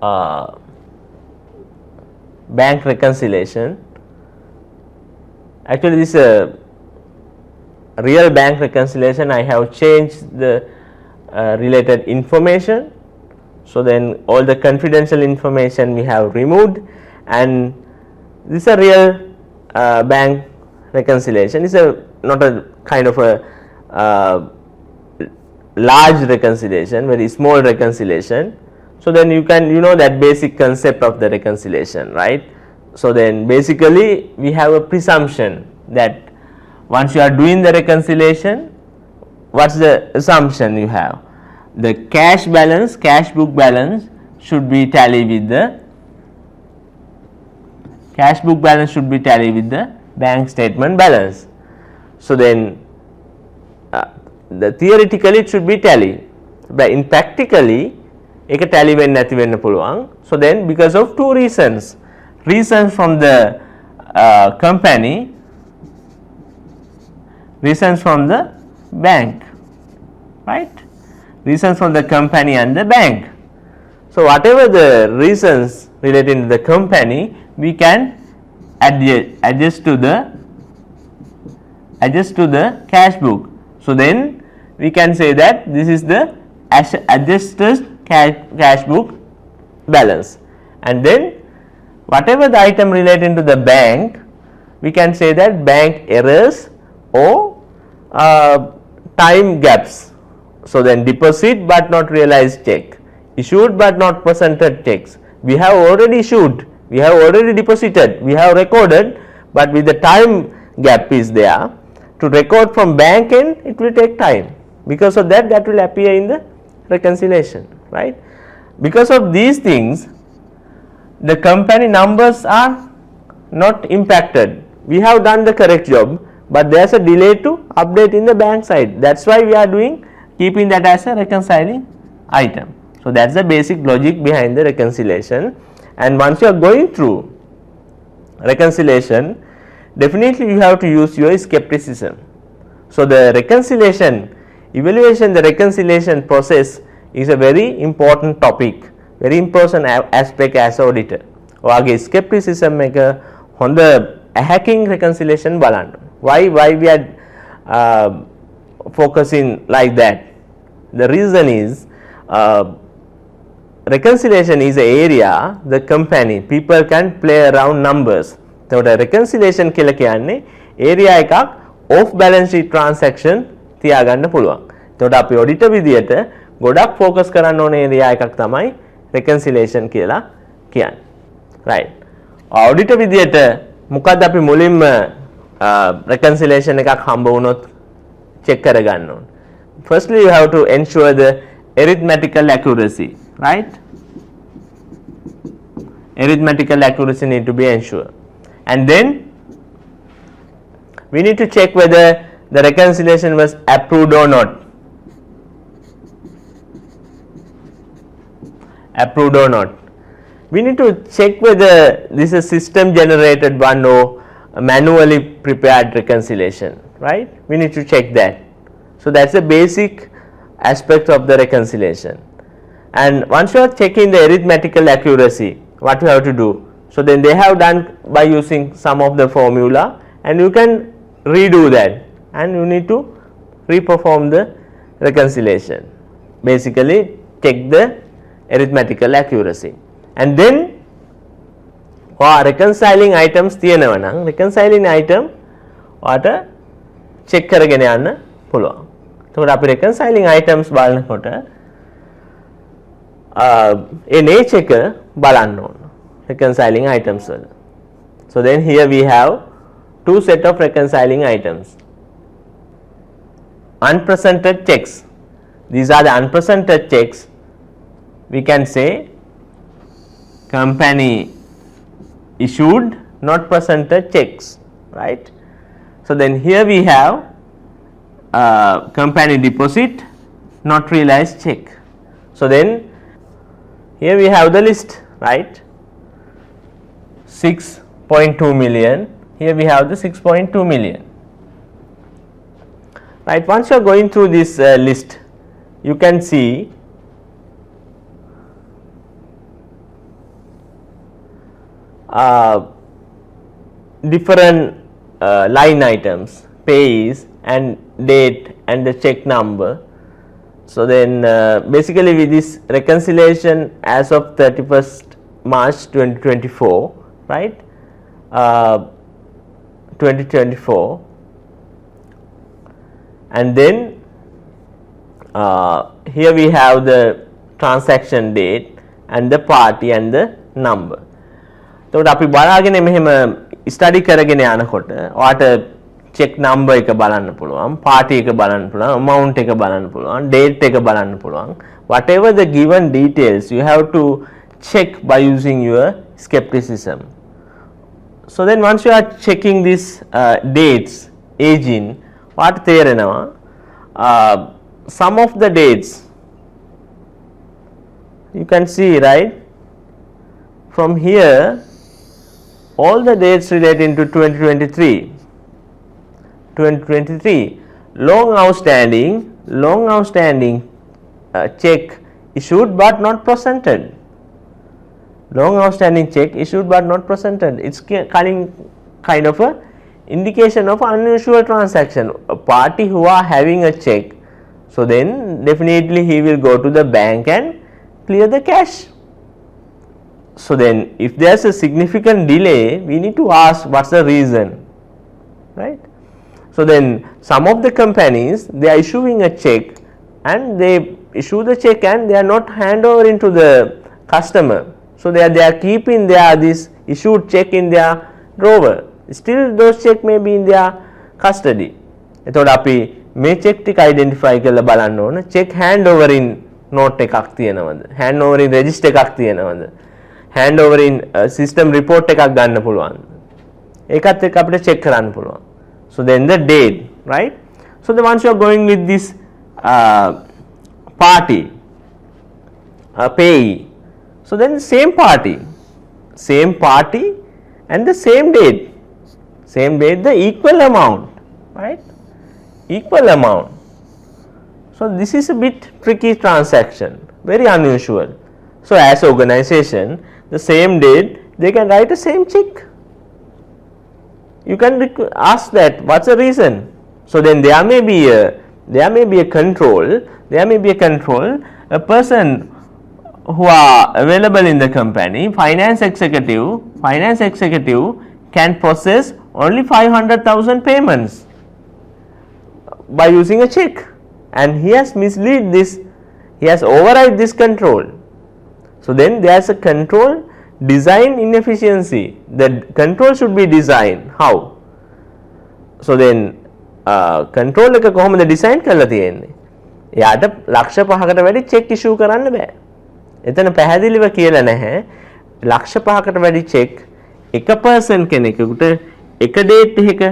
a bank reconciliation. Actually this is a real bank reconciliation. I have changed the related information. So then all the confidential information we have removed, and this is a real bank reconciliation. It's not a kind of a large reconciliation, very small reconciliation. So then you know that basic concept of the reconciliation, right? So then basically we have a presumption that once you are doing the reconciliation, what's the assumption you have? The cash balance, cash book balance should be tally with the bank statement balance. So then theoretically it should be tally, but in practically ඒක tally වෙන්නේ නැති වෙන්න පුළුවන්. So then because of two reasons from the company, reasons from the bank, right? Reasons from the company and the bank. So whatever the reasons relating to the company, we can adjust to the cash book. So then we can say that this is the adjusted cash book balance, and then whatever the item relating to the bank, we can say that bank errors or time gaps. So then deposit but not realized check, issued but not presented checks. We have already issued, we have already deposited, we have recorded, but with the time gap is there, to record from bank end it will take time because of that, that will appear in the reconciliation, right? Because of these things, the company numbers are not impacted. We have done the correct job, but there is a delay to update in the bank side. That is why we are keeping that as a reconciling item. So that is the basic logic behind the reconciliation. And once you are going through reconciliation, definitely you have to use your skepticism. So the reconciliation, evaluation, the reconciliation process is a very important topic, very important aspect as auditor. Wage skepticism එක හොඳ hacking reconciliation බලන්න. Why we are focusing like that? The reason is reconciliation is an area the company people can play around numbers. එතකොට reconciliation කියලා කියන්නේ area එකක් off balance sheet transaction තියාගන්න පුළුවන්. එතකොට අපි auditor විදියට ගොඩක් focus කරන්න ඕන area එකක් තමයි reconciliation කියලා කියන්නේ. Right. auditor විදියට මොකද්ද අපි මුලින්ම reconciliation එකක් හම්බ වුණොත් check කරගන්න ඕන. Firstly, you have to ensure the arithmetical accuracy, right? Arithmetical accuracy need to be ensured. And then we need to check whether the reconciliation was approved or not. Approved or not. We need to check whether this is system generated one or manually prepared reconciliation, right? We need to check that. So that's the basic aspect of the reconciliation. And once you are checking the arithmetical accuracy, what you have to do? So then they have done by using some of the formula, and you can redo that, and you need to reperform the reconciliation. Basically check the arithmetical accuracy. And then reconciling items තියෙනවා නම් reconciling item ඔයාට check කරගෙන යන්න පුළුවන්. එතකොට අපි reconciling items බලනකොට ඒ nature එක බලන්න ඕන reconciling items වල. So then here we have two set of reconciling items. Unpresented checks. These are the unpresented checks. We can say company issued not presented checks, right? So then here we have company deposit not realized check. So then here we have the list, right? 6.2 million. Here we have the 6.2 million, right? Once you are going through this list, you can see different line items, payees and date and the check number. So then basically with this reconciliation as of 31st March 2024, right? 2024, and then here we have the transaction date and the party and the number. එතකොට අපි බලාගෙන මෙහෙම study කරගෙන යනකොට ඔයාට check number එක බලන්න පුළුවන්, පාටි එක බලන්න පුළුවන්, amount එක බලන්න පුළුවන්, date එක බලන්න පුළුවන්. Whatever the given details, you have to check by using your skepticism. So then once you are checking these dates, aging, what තේරෙනවා? Some of the dates you can see, right? From here all the dates relating to 2023 long outstanding check issued but not presented. Long outstanding check issued but not presented. It's kind of a indication of unusual transaction. A party who are having a check, so then definitely he will go to the bank and clear the cash. So then if there is a significant delay, we need to ask what's the reason, right? So then some of the companies, they are issuing a check and they issue the check and they are not hand over into the customer. So they are keeping this issued check in their drawer. Still those check may be in their custody. එතකොට අපි මේ check ටික identify කරලා බලන්න ඕන check handover in note එකක් තියෙනවද handover in register එකක් තියෙනවද handover in system report එකක් ගන්න පුළුවන් ඒකත් එක්ක අපිට check කරන්න පුළුවන් so then the date right so the once you are going with this party payee so then same party and the same date the equal amount right equal amount so this is a bit tricky transaction very unusual so as organization the same date they can write the same check you can ask that what's the reason so then there may be a control a person who are available in the company finance executive can process only 500,000 payments by using a check and he has misled this he has override this control so then there is a control design inefficiency the control should be designed how so then control එක කොහොමද design කරලා තියෙන්නේ එයාට ලක්ෂ 5කට වැඩි check issue කරන්න බෑ එතන පැහැදිලිව කියලා නැහැ ලක්ෂ 5කට වැඩි check එක person කෙනෙකුට එක date එකක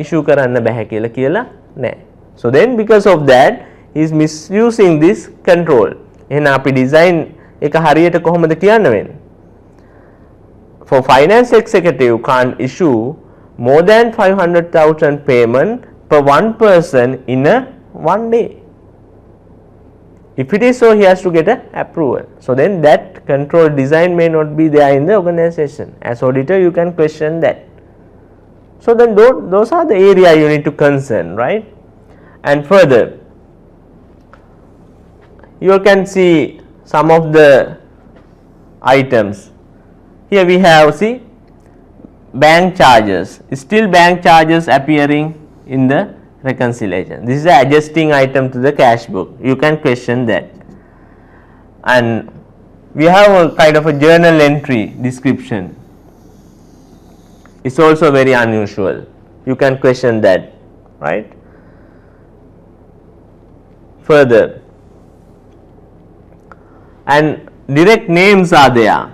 issue කරන්න බෑ කියලා නැහැ so then because of that he is misusing this control එහෙනම් අපි design එක හරියට කොහොමද කියන්න වෙන්නේ for finance executive can't issue more than 500,000 payment per one person in a one day if it is so he has to get a approval so then that control design may not be there in the organization as auditor you can question that so then those are the area you need to concern right and further you can see some of the items here we have see bank charges still bank charges appearing in the reconciliation this is an adjusting item to the cash book you can question that and we have a kind of a journal entry description it's also very unusual you can question that right further and direct names are there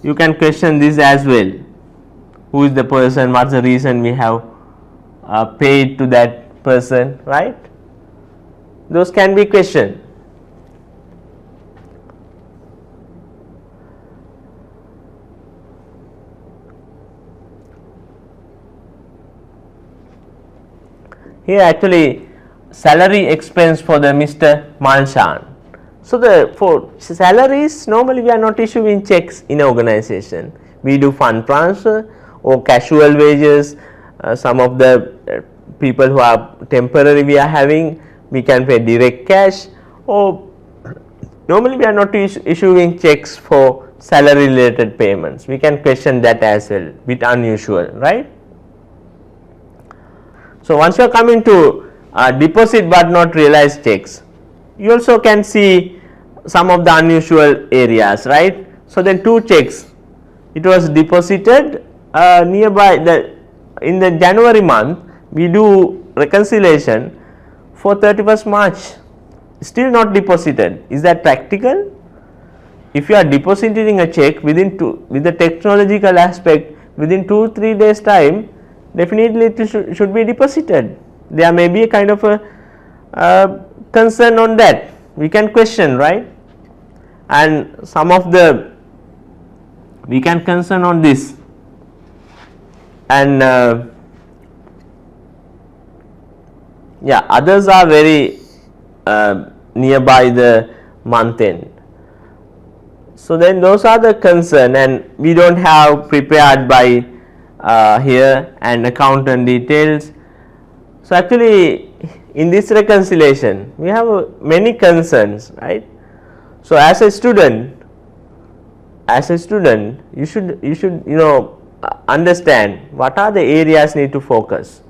you can question this as well who is the person what's the reason we have paid to that person right those can be questioned here actually salary expense for the Mr. Malshan so for salaries normally we are not issuing checks in organization we do fund transfer or casual wages some of the people who are temporary we are having we can pay direct cash or normally we are not issuing checks for salary related payments we can question that as well bit unusual right so once you are coming to deposit but not realized checks you also can see some of the unusual areas right so then two checks it was deposited nearby in the January month we do reconciliation for 31st March still not deposited is that practical if you are depositing a check with the technological aspect within 2-3 days time definitely it should be deposited there may be a kind of a concern on that we can question right and some of the we can concern on this and yeah others are very nearby the month end so then those are the concern and we don't have prepared by here and accountant details so actually in this reconciliation we have many concerns right so as a student you should understand what are the areas need to focus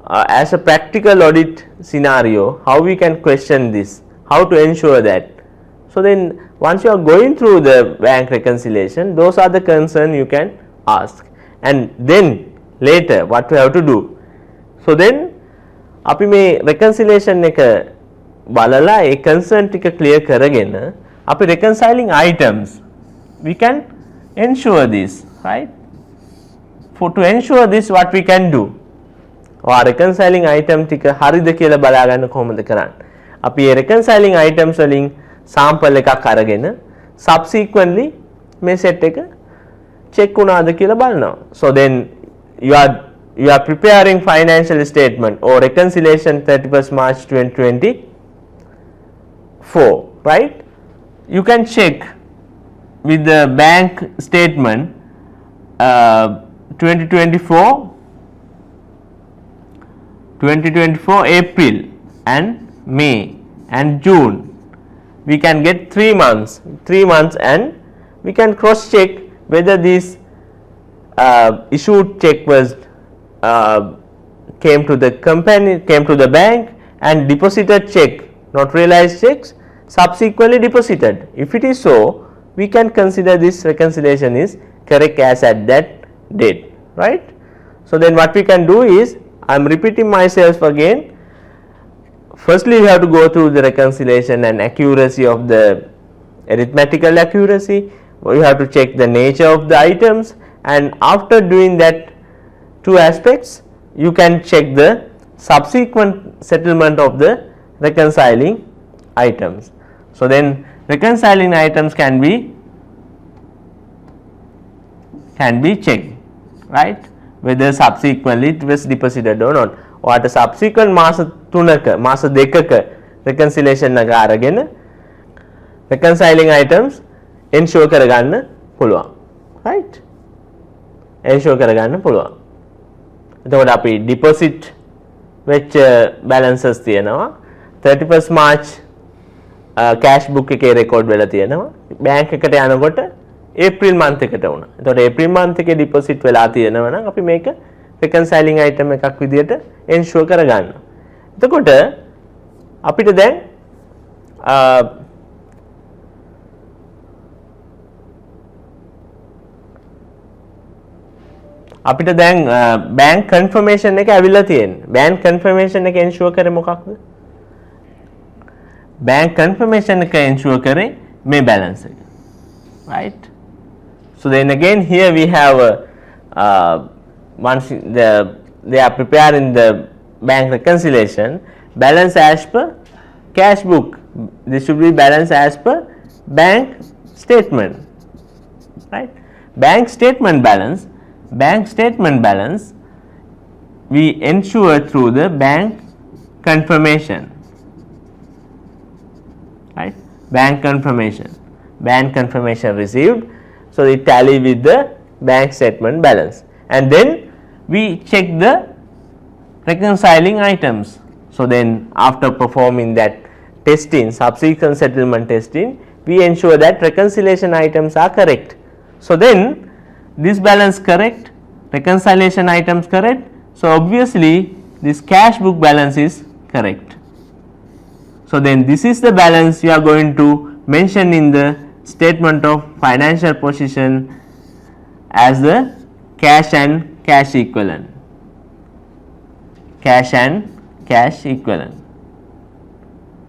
as a practical audit scenario how we can question this how to ensure that so then once you are going through the bank reconciliation those are the concern you can ask and then later what we have to do So then අපි මේ reconciliation එක බලලා ඒ concern ටික clear කරගෙන අපි reconciling items we can ensure this, right? To ensure this, what we can do, reconciling item ටික හරිද කියලා බලා ගන්න කොහොමද කරන්නේ? අපි මේ reconciling items වලින් sample එකක් අරගෙන subsequently මේ set එක check වුණාද කියලා බලනවා. So then you are preparing financial statement or reconciliation 31st March 2024, right? You can check with the bank statement 2024 April and May and June. We can get 3 months and we can cross check whether this issued check was came to the company, came to the bank and deposited check, not realized checks, subsequently deposited. If it is so, we can consider this reconciliation is correct as at that date, right? So then what we can do is, I am repeating myself again. Firstly, we have to go through the reconciliation and accuracy of the arithmetical accuracy. We have to check the nature of the items, and after doing that two aspects, you can check the subsequent settlement of the reconciling items. So then reconciling items can be checked, right? Whether subsequently it was deposited or not. What a subsequent මාස 3ක මාස 2ක reconciliation එක අරගෙන reconciling items ensure කරගන්න පුළුවන්, right? ensure කරගන්න පුළුවන්. එතකොට අපි deposit වෙච්ච balances තියෙනවා 31st March cash book එකේ record වෙලා තියෙනවා. bank එකට යනකොට April month එකට වුණා. එතකොට April month එකේ deposit වෙලා තියෙනවා නම් අපි මේක reconciling item එකක් විදියට ensure කරගන්නවා. එතකොට අපිට දැන් අපිට දැන් bank confirmation එක ඇවිල්ලා තියෙනවා. bank confirmation එක ensure කරේ මොකක්ද? bank confirmation එක ensure කරේ මේ balance එක, right? So then again here we have once they are preparing the bank reconciliation, balance as per cash book. This should be balance as per bank statement, right? Bank statement balance we ensure through the bank confirmation, right? bank confirmation received, so it tally with the bank statement balance, and then we check the reconciling items. So then after performing that testing, subsequent settlement testing, we ensure that reconciliation items are correct. So then this balance correct, reconciliation items correct, so obviously this cash book balance is correct. So then this is the balance you are going to mention in the statement of financial position as the cash and cash equivalent.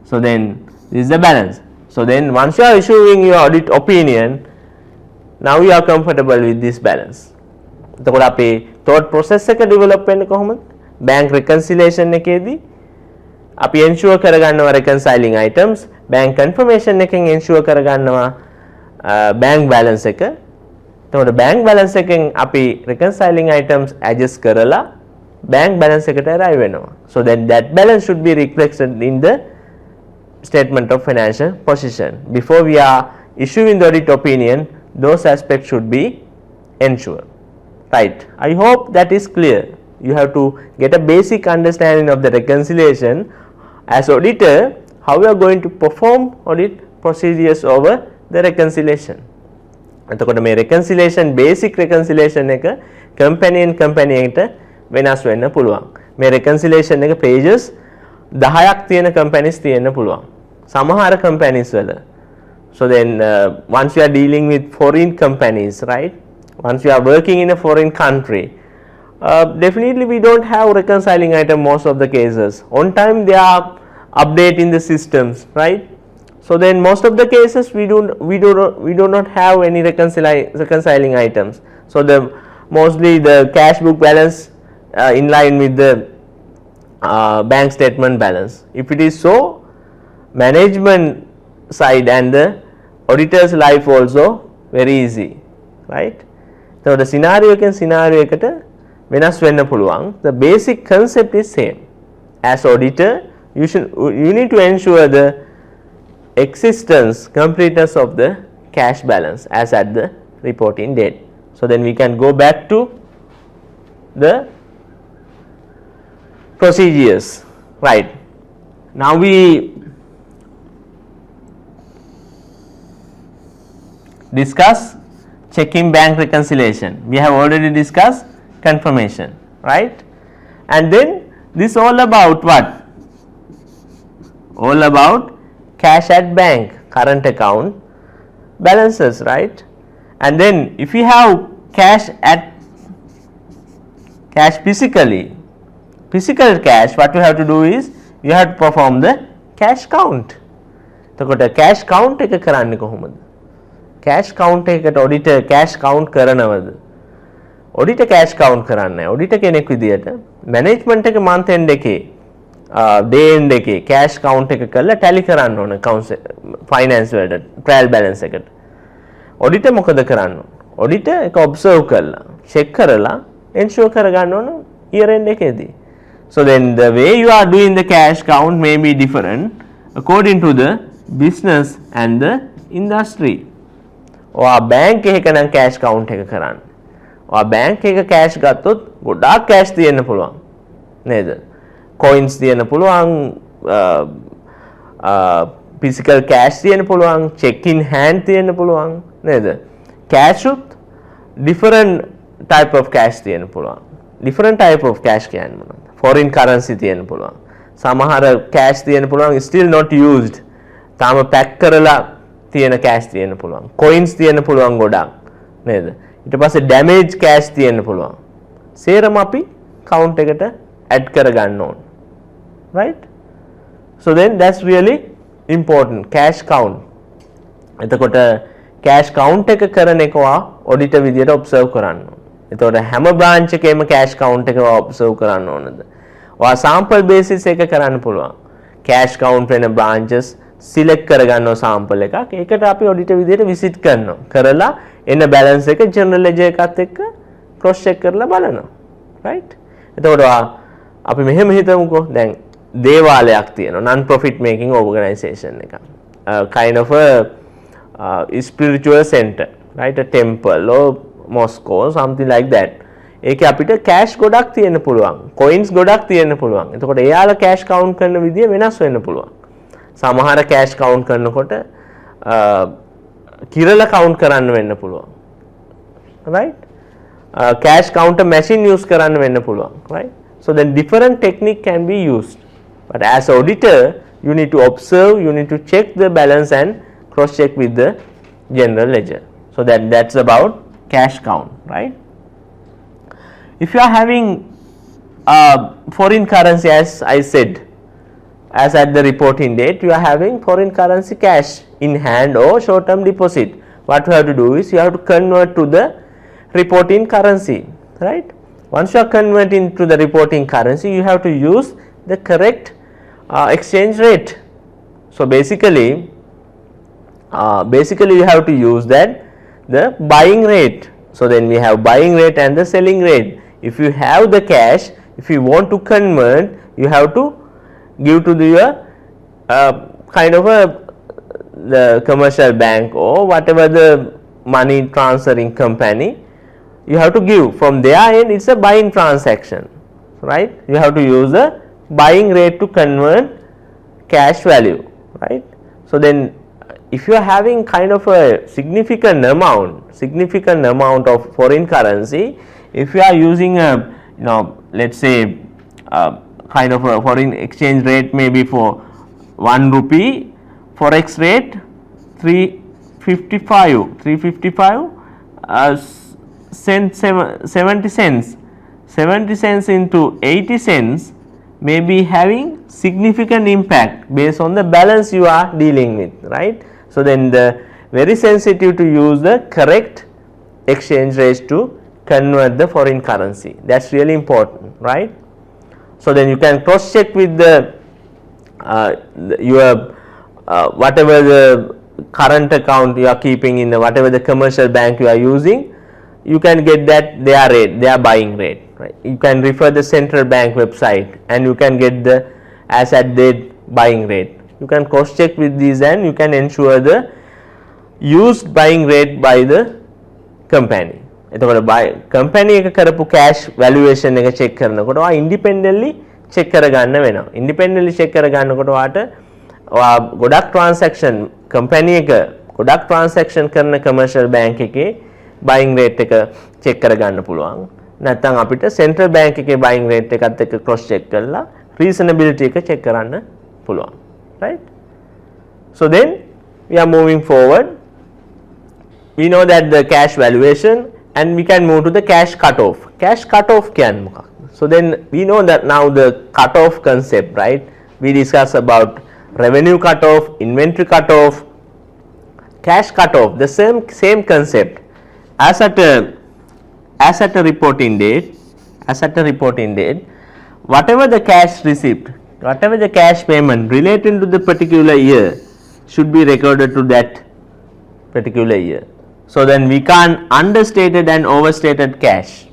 So then this is the balance. So then once you are issuing your audit opinion, now you are comfortable with this balance. එතකොට අපි thought process එක develop වෙන්නේ කොහොමද? bank reconciliation එකේදී අපි ensure කරගන්නවා reconciling items, bank confirmation එකෙන් ensure කරගන්නවා bank balance එක. එතකොට bank balance එකෙන් අපි reconciling items adjust කරලා bank balance එකට arrive වෙනවා. So then that balance should be reflected in the statement of financial position. Before we are issuing the audit opinion, those aspects should be ensured, right? I hope that is clear. You have to get a basic understanding of the reconciliation. As auditor, how you are going to perform audit procedures over the reconciliation. එතකොට මේ reconciliation basic reconciliation එක company and company එකට වෙනස් වෙන්න පුළුවන්. මේ reconciliation එක pages 10ක් තියෙන companies තියෙන්න පුළුවන්. සමහර companies වල. So then once you are dealing with foreign companies, right? Once you are working in a foreign country, definitely we don't have reconciling item most of the cases. On time they are updating the systems, right? So then most of the cases we do not have any reconciling items. So the mostly the cash book balance in line with the bank statement balance. If it is so, management side and the auditor's life also very easy, right? So the scenario එකට වෙනස් වෙන්න පුළුවන්. The basic concept is same. As auditor, you need to ensure the existence, completeness of the cash balance as at the reporting date. So then we can go back to the procedures, right? Now we discuss checking bank reconciliation. We have already discussed confirmation, right? And then this all about what? All about cash at bank, current account balances, right? And then if you have cash physical cash, what you have to do is you have to perform the cash count. එතකොට cash count එක කරන්නේ කොහොමද? cash count එකට auditor cash count කරනවද? auditor cash count කරන්නේ. auditor කෙනෙක් විදියට management එක month end එකේ day end එකේ cash count එක කරලා tally කරන්න ඕන accounts finance වලට trial balance එකට. auditor මොකද කරන්න ඕන? auditor එක observe කරලා check කරලා ensure කරගන්න ඕන year end එකේදී. So then the way you are doing the cash count may be different according to the business and the industry. ඔයා බැංක් එකක නම් cash count එක කරන්න. ඔයා බැංක් එකක cash ගත්තොත් ගොඩාක් cash තියෙන්න පුළුවන්. නේද? coins තියෙන්න පුළුවන්, physical cash තියෙන්න පුළුවන්, check in hand තියෙන්න පුළුවන්. නේද? cash උත් different type of cash තියෙන්න පුළුවන්. different type of cash කියන්නේ මොනවද? foreign currency තියෙන්න පුළුවන්. සමහර cash තියෙන්න පුළුවන් still not used. තාම pack කරලා තියෙන cash තියෙන්න පුළුවන්. coins තියෙන්න පුළුවන් ගොඩක්. නේද? ඊට පස්සේ damage cash තියෙන්න පුළුවන්. සේරම අපි count එකට add කරගන්න ඕන. Right? So then that's really important, cash count. එතකොට cash count එක කරන එක ඔයා auditor විදියට observe කරන්න ඕන. එතකොට හැම branch එකේම cash count එක ඔයා observe කරන්න ඕනද? ඔයා sample basis එක කරන්න පුළුවන්. cash count වෙන branches select කරගන්නවා sample එකක්. ඒකට අපි auditor විදියට visit කරනවා. කරලා එන balance එක general ledger එකත් එක්ක cross check කරලා බලනවා. right? එතකොට අපි මෙහෙම හිතමුකෝ දැන් දේවාලයක් තියෙනවා non profit making organization එකක්. Kind of a spiritual center, right? A temple or mosque or something like that. ඒකේ අපිට cash ගොඩක් තියෙන්න පුළුවන්. coins ගොඩක් තියෙන්න පුළුවන්. එතකොට එයාලා cash count කරන විදිය වෙනස් වෙන්න පුළුවන්. සමහර cash count කරනකොට කිරලා count කරන්න වෙන්න පුළුවන්. right? Cash counter machine use කරන්න වෙන්න පුළුවන්. right? So then different technique can be used. But as auditor, you need to observe, you need to check the balance and cross check with the general ledger. So that's about cash count, right? If you are having foreign currency, as I said, as at the reporting date, you are having foreign currency cash in hand or short term deposit. What you have to do is you have to convert to the reporting currency, right? Once you are converting to the reporting currency, you have to use the correct exchange rate. So basically you have to use that the buying rate. So then we have buying rate and the selling rate. If you have the cash, if you want to convert, you have to give to the kind of the commercial bank or whatever the money transferring company. You have to give from their end. It's a buying transaction, right? You have to use the buying rate to convert cash value, right? So then if you are having kind of a significant amount of foreign currency, if you are using a let's say kind of a foreign exchange rate maybe for 1 rupee, forex rate 355 70 cents 70 cents into 80 cents may be having significant impact based on the balance you are dealing with, right. So, then the very sensitive to use the correct exchange rates to convert the foreign currency, that is really important, right. So, then you can cross check with the your whatever the current account you are keeping in the whatever the commercial bank you are using, you can get that their rate, their buying rate, right. You can refer the central bank website and you can get the as at date buying rate. You can cross check with these and you can ensure the used buying rate by the company. එතකොට company එක කරපු cash valuation එක check කරනකොට ඔයා independently check කරගන්න වෙනවා. independently check කරගන්නකොට ඔයාට ගොඩක් transaction company එක ගොඩක් transaction කරන commercial bank එකේ buying rate එක check කරගන්න පුළුවන්. නැත්නම් අපිට central bank එකේ buying rate එකත් එක්ක cross check කරලා reasonability එක check කරන්න පුළුවන්. right. So then we are moving forward. We know that the cash valuation and we can move to the cash cutoff. Cash cutoff කියන්නේ මොකක්ද? So then we know that now the cutoff concept, right? We discuss about revenue cutoff, inventory cutoff, cash cutoff, the same concept. As at a reporting date, whatever the cash receipt, whatever the cash payment relating to the particular year should be recorded to that particular year. So then we can't understated and overstated cash.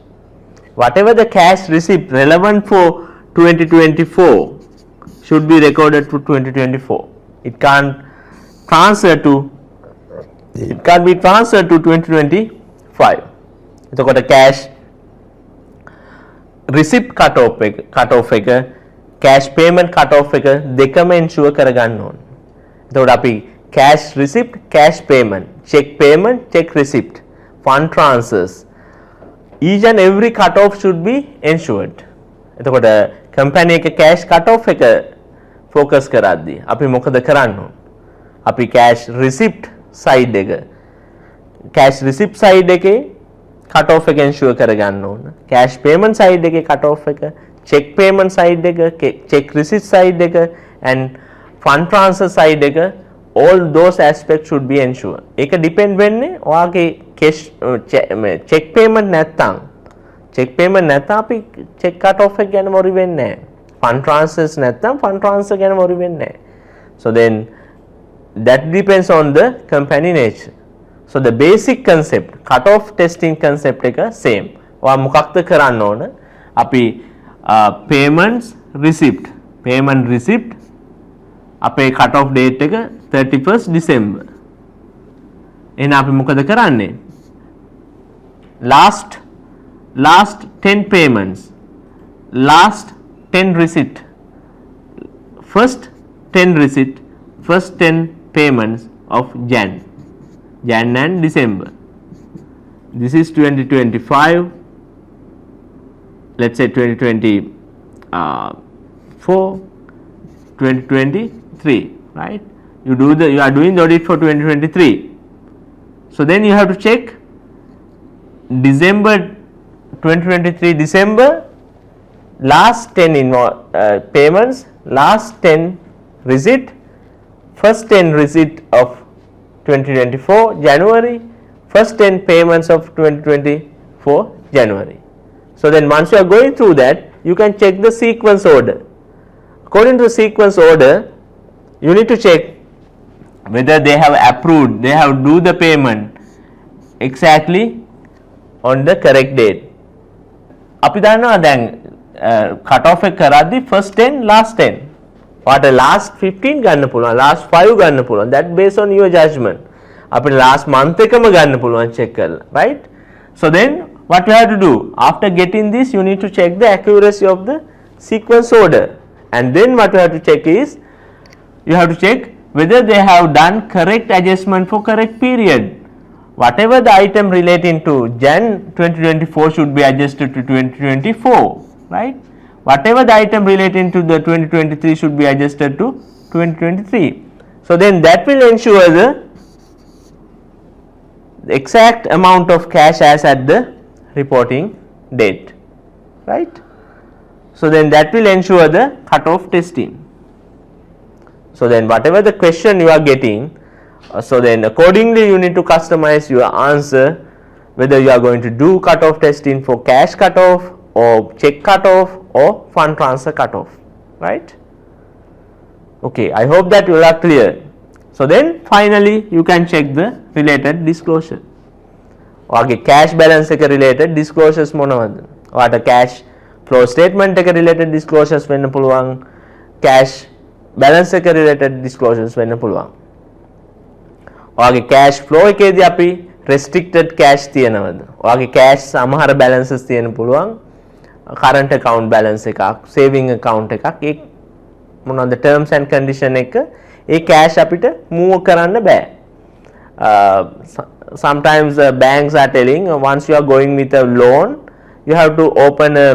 Whatever the cash receipt relevant for 2024 should be recorded to 2024. It can't be transferred to 2025. So the cash receipt cutoff එක cash payment cutoff එක දෙකම ensure කරගන්න ඕන. එතකොට අපි cash receipt, cash payment, check payment, check receipt, fund transfers, each and every cutoff should be ensured. එතකොට company එක cash cutoff එක focus කරද්දී අපි මොකද කරන්න ඕන? අපි cash receipt side එකේ cutoff එක ensure කරගන්න ඕන. cash payment side එකේ cutoff එක, check payment side එක, check receipt side එක and fund transfer side එක, all those aspects should be ensured. ඒක depend වෙන්නේ ඔයාගේ cash check payment නැත්තම් අපි check cut off එක ගැන worry වෙන්නේ නැහැ. fund transfers නැත්තම් fund transfer ගැන worry වෙන්නේ නැහැ. So then that depends on the company nature. So the basic concept, cut off testing concept එක same. ඔයා මොකක්ද කරන්න ඕන? අපි payments receipt අපේ cut off date එක 31st December. එහෙනම් අපි මොකද කරන්නේ? last 10 payments, last 10 receipt, first 10 payments of Jan and December. This is 2025, let's say 2024, 2023, right? You are doing the audit for 2023. So then you have to check December 2023 December, last 10 payments, last 10 receipt, first 10 receipt of 2024 January, first 10 payments of 2024 January. So then once you are going through that, you can check the sequence order. According to the sequence order, you need to check whether they have approved, they have do the payment exactly on the correct date. අපි දන්නවා දැන් cut off එක කරද්දී first 10 last 10 ඔයාට last 15 ගන්න පුළුවන්, last 5 ගන්න පුළුවන්, that based on your judgment. අපිට last month එකම ගන්න පුළුවන් check කරලා, right? So then what you have to do after getting this, you need to check the accuracy of the sequence order, and then what you have to check is you have to check whether they have done correct adjustment for correct period. Whatever the item relating to Jan 2024 should be adjusted to 2024, right? Whatever the item relating to the 2023 should be adjusted to 2023. So then that will ensure the exact amount of cash as at the reporting date, right? So then that will ensure the cutoff testing. So then whatever the question you are getting, so then accordingly you need to customize your answer, whether you are going to do cutoff testing for cash cutoff or check cutoff or fund transfer cutoff, right? Okay, I hope that you are clear. So then finally you can check the related disclosure. Okay, cash balance එක related disclosures මොනවද? ඔයාට cash flow statement එක related disclosures වෙන්න පුළුවන්. cash balance එක related disclosures වෙන්න පුළුවන්. ඔයාගේ cash flow එකේදී අපි restricted cash තියනවද? ඔයාගේ cash සමහර balances තියෙන්න පුළුවන්. current account balance එකක්, saving account එකක්. ඒ මොනවද terms and condition එක ඒ cash අපිට move කරන්න බෑ. Sometimes banks are telling once you are going with a loan, you have to open a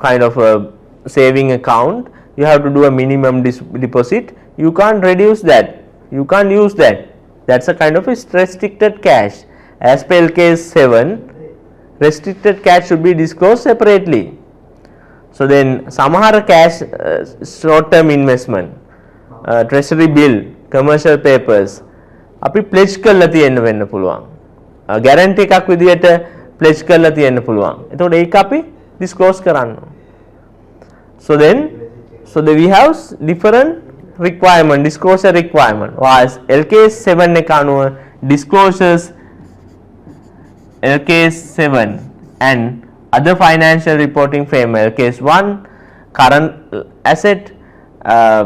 kind of a saving account, you have to do a minimum deposit, you can't reduce that, you can't use that, that's a kind of a restricted cash. As per case 7, restricted cash should be disclosed separately. So then samahara cash short term investment, treasury bill, commercial papers අපි pledge කරලා තියෙන්න වෙන්න පුළුවන්. guarantee එකක් විදියට pledge කරලා තියෙන්න පුළුවන්. එතකොට ඒක අපි disclose කරන්න. So then we have different requirement, disclosure requirement. Was LKS 7 එක අනුව disclosures LKS 7 and other financial reporting framework LKS 1 current asset,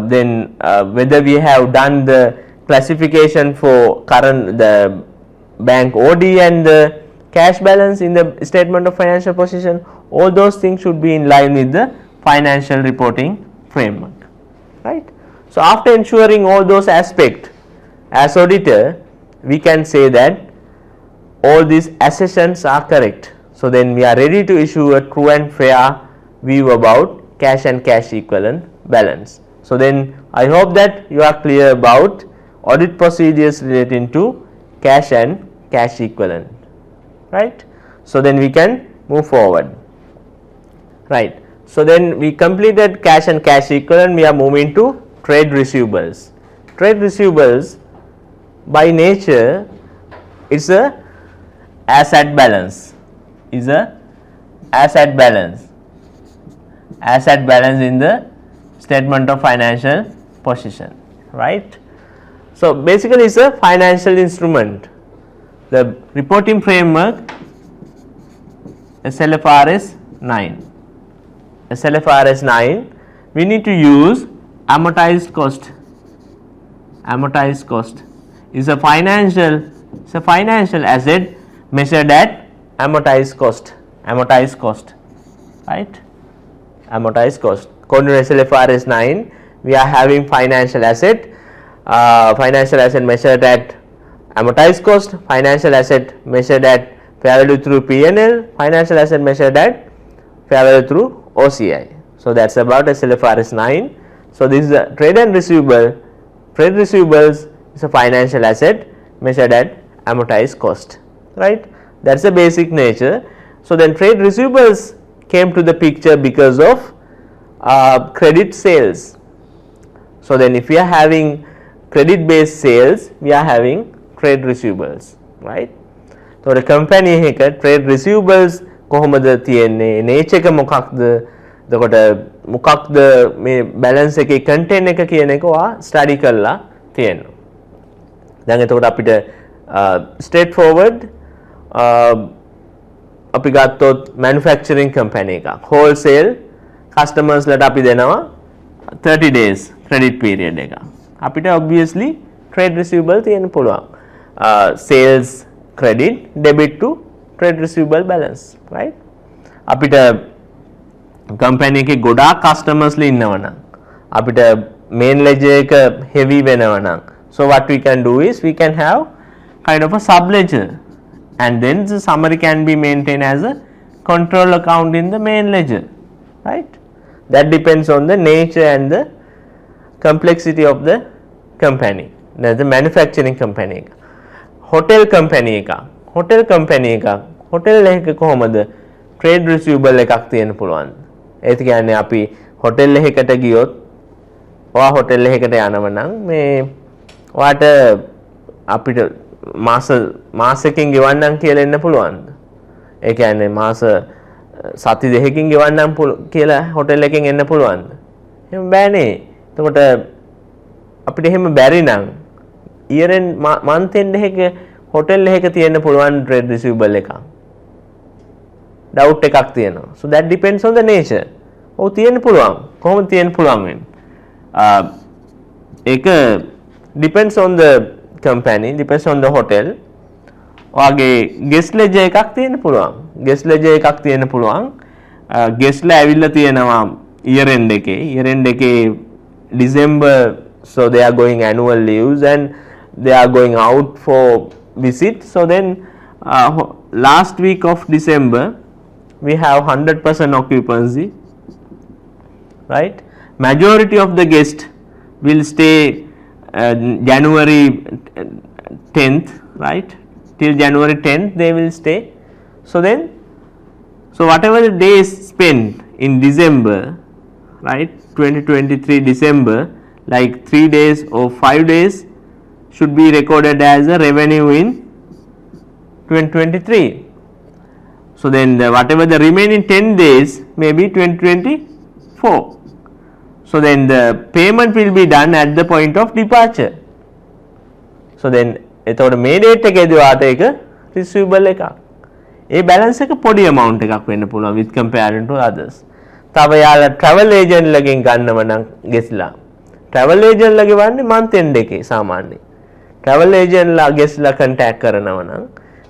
then whether we have done the classification for current the bank OD and the cash balance in the statement of financial position, all those things should be in line with the financial reporting framework, right? So after ensuring all those aspects, as auditor we can say that all these assertions are correct. So then we are ready to issue a true and fair view about cash and cash equivalent balance. So then I hope that you are clear about audit procedures relating to cash and cash equivalent, right? So then we can move forward, right? So then we completed cash and cash equivalent, we are moving to trade receivables. Trade receivables by nature is a asset balance, is a asset balance in the statement of financial position, right? So basically it's a financial instrument. The reporting framework SLFRS 9. SLFRS 9, we need to use amortized cost. Amortized cost is a financial asset measured at amortized cost. Amortized cost, right? Amortized cost. According to SLFRS 9, we are having financial asset measured at amortized cost, financial asset measured at fair value through P&L, financial asset measured at fair value through OCI. So that's about SLFRS 9. So this is a trade and receivable. Trade receivables is a financial asset measured at amortized cost, right? That's the basic nature. So then trade receivables came to the picture because of credit sales. So then if we are having credit based sales, we are having trade receivables, right? So the company එක trade receivables කොහොමද තියෙන්නේ, nature එක මොකක්ද, එතකොට මොකක්ද මේ balance එකේ content එක කියන එක ඔයා study කරලා තියෙනවා. දැන් එතකොට අපිට straight forward අපි ගත්තොත් manufacturing company එකක් wholesale customers ලට අපි දෙනවා 30 days credit period එක. අපිට obviously trade receivable තියෙන්න පුළුවන්. Sales credit debit to trade receivable balance, right? අපිට company එකේ ගොඩාක් customers ලා ඉන්නවා නම් අපිට main ledger එක heavy වෙනවා නම්, so what we can do is we can have kind of a sub ledger and then the summary can be maintained as a control account in the main ledger, right? That depends on the nature and the complexity of the company. That's the manufacturing company. Hotel company එක, hotel company එක, hotel එක කොහොමද trade receivable එකක් තියෙන්න පුළුවන්. ඒ කියන්නේ අපි hotel එකකට ගියොත් ඔයා hotel එකකට යනව නම් මේ ඔයාට අපිට මාසෙකින් ගෙවන්නම් කියලා එන්න පුළුවන්ද? ඒ කියන්නේ මාස සති දෙකකින් ගෙවන්නම් කියලා hotel එකෙන් එන්න පුළුවන්ද? එහෙම බෑනේ. එතකොට අපිට එහෙම බැරි නම් year end month end එකක hotel එකක තියෙන්න පුළුවන් trade receivable එකක්. doubt එකක් තියෙනවා. So that depends on the nature. ඔව් තියෙන්න පුළුවන්. කොහොමද තියෙන්න පුළුවන් වෙන්නේ? ඒක depends on the company, depends on the hotel. ඔයාගේ guest ledger එකක් තියෙන්න පුළුවන්. guest ledger එකක් තියෙන්න පුළුවන්. guest ලා ඇවිල්ලා තියෙනවා year end එකේ. year end එකේ December, so they are going annual leaves and they are going out for visit. So then last week of December we have 100% occupancy, right? Majority of the guests will stay January 10th, right? Till January 10th they will stay. So then, so whatever the days spent in December, right, 2023 December, like 3 days or 5 days should be recorded as a revenue in 2023. So then whatever the remaining 10 days may be 2024. So then the payment will be done at the point of departure. So then එතකොට මේ date එකේදී වාට එක receivable එකක්. ඒ balance එක පොඩි amount එකක් වෙන්න පුළුවන් with comparing to others. තව යාලා travel agent ලගෙන් ගන්නව නම් ගෙස්ලා. travel agent ලා ගෙවන්නේ month end එකේ සාමාන්‍යයෙන්. travel agent ලා ගෙස්ලා contact කරනව නම්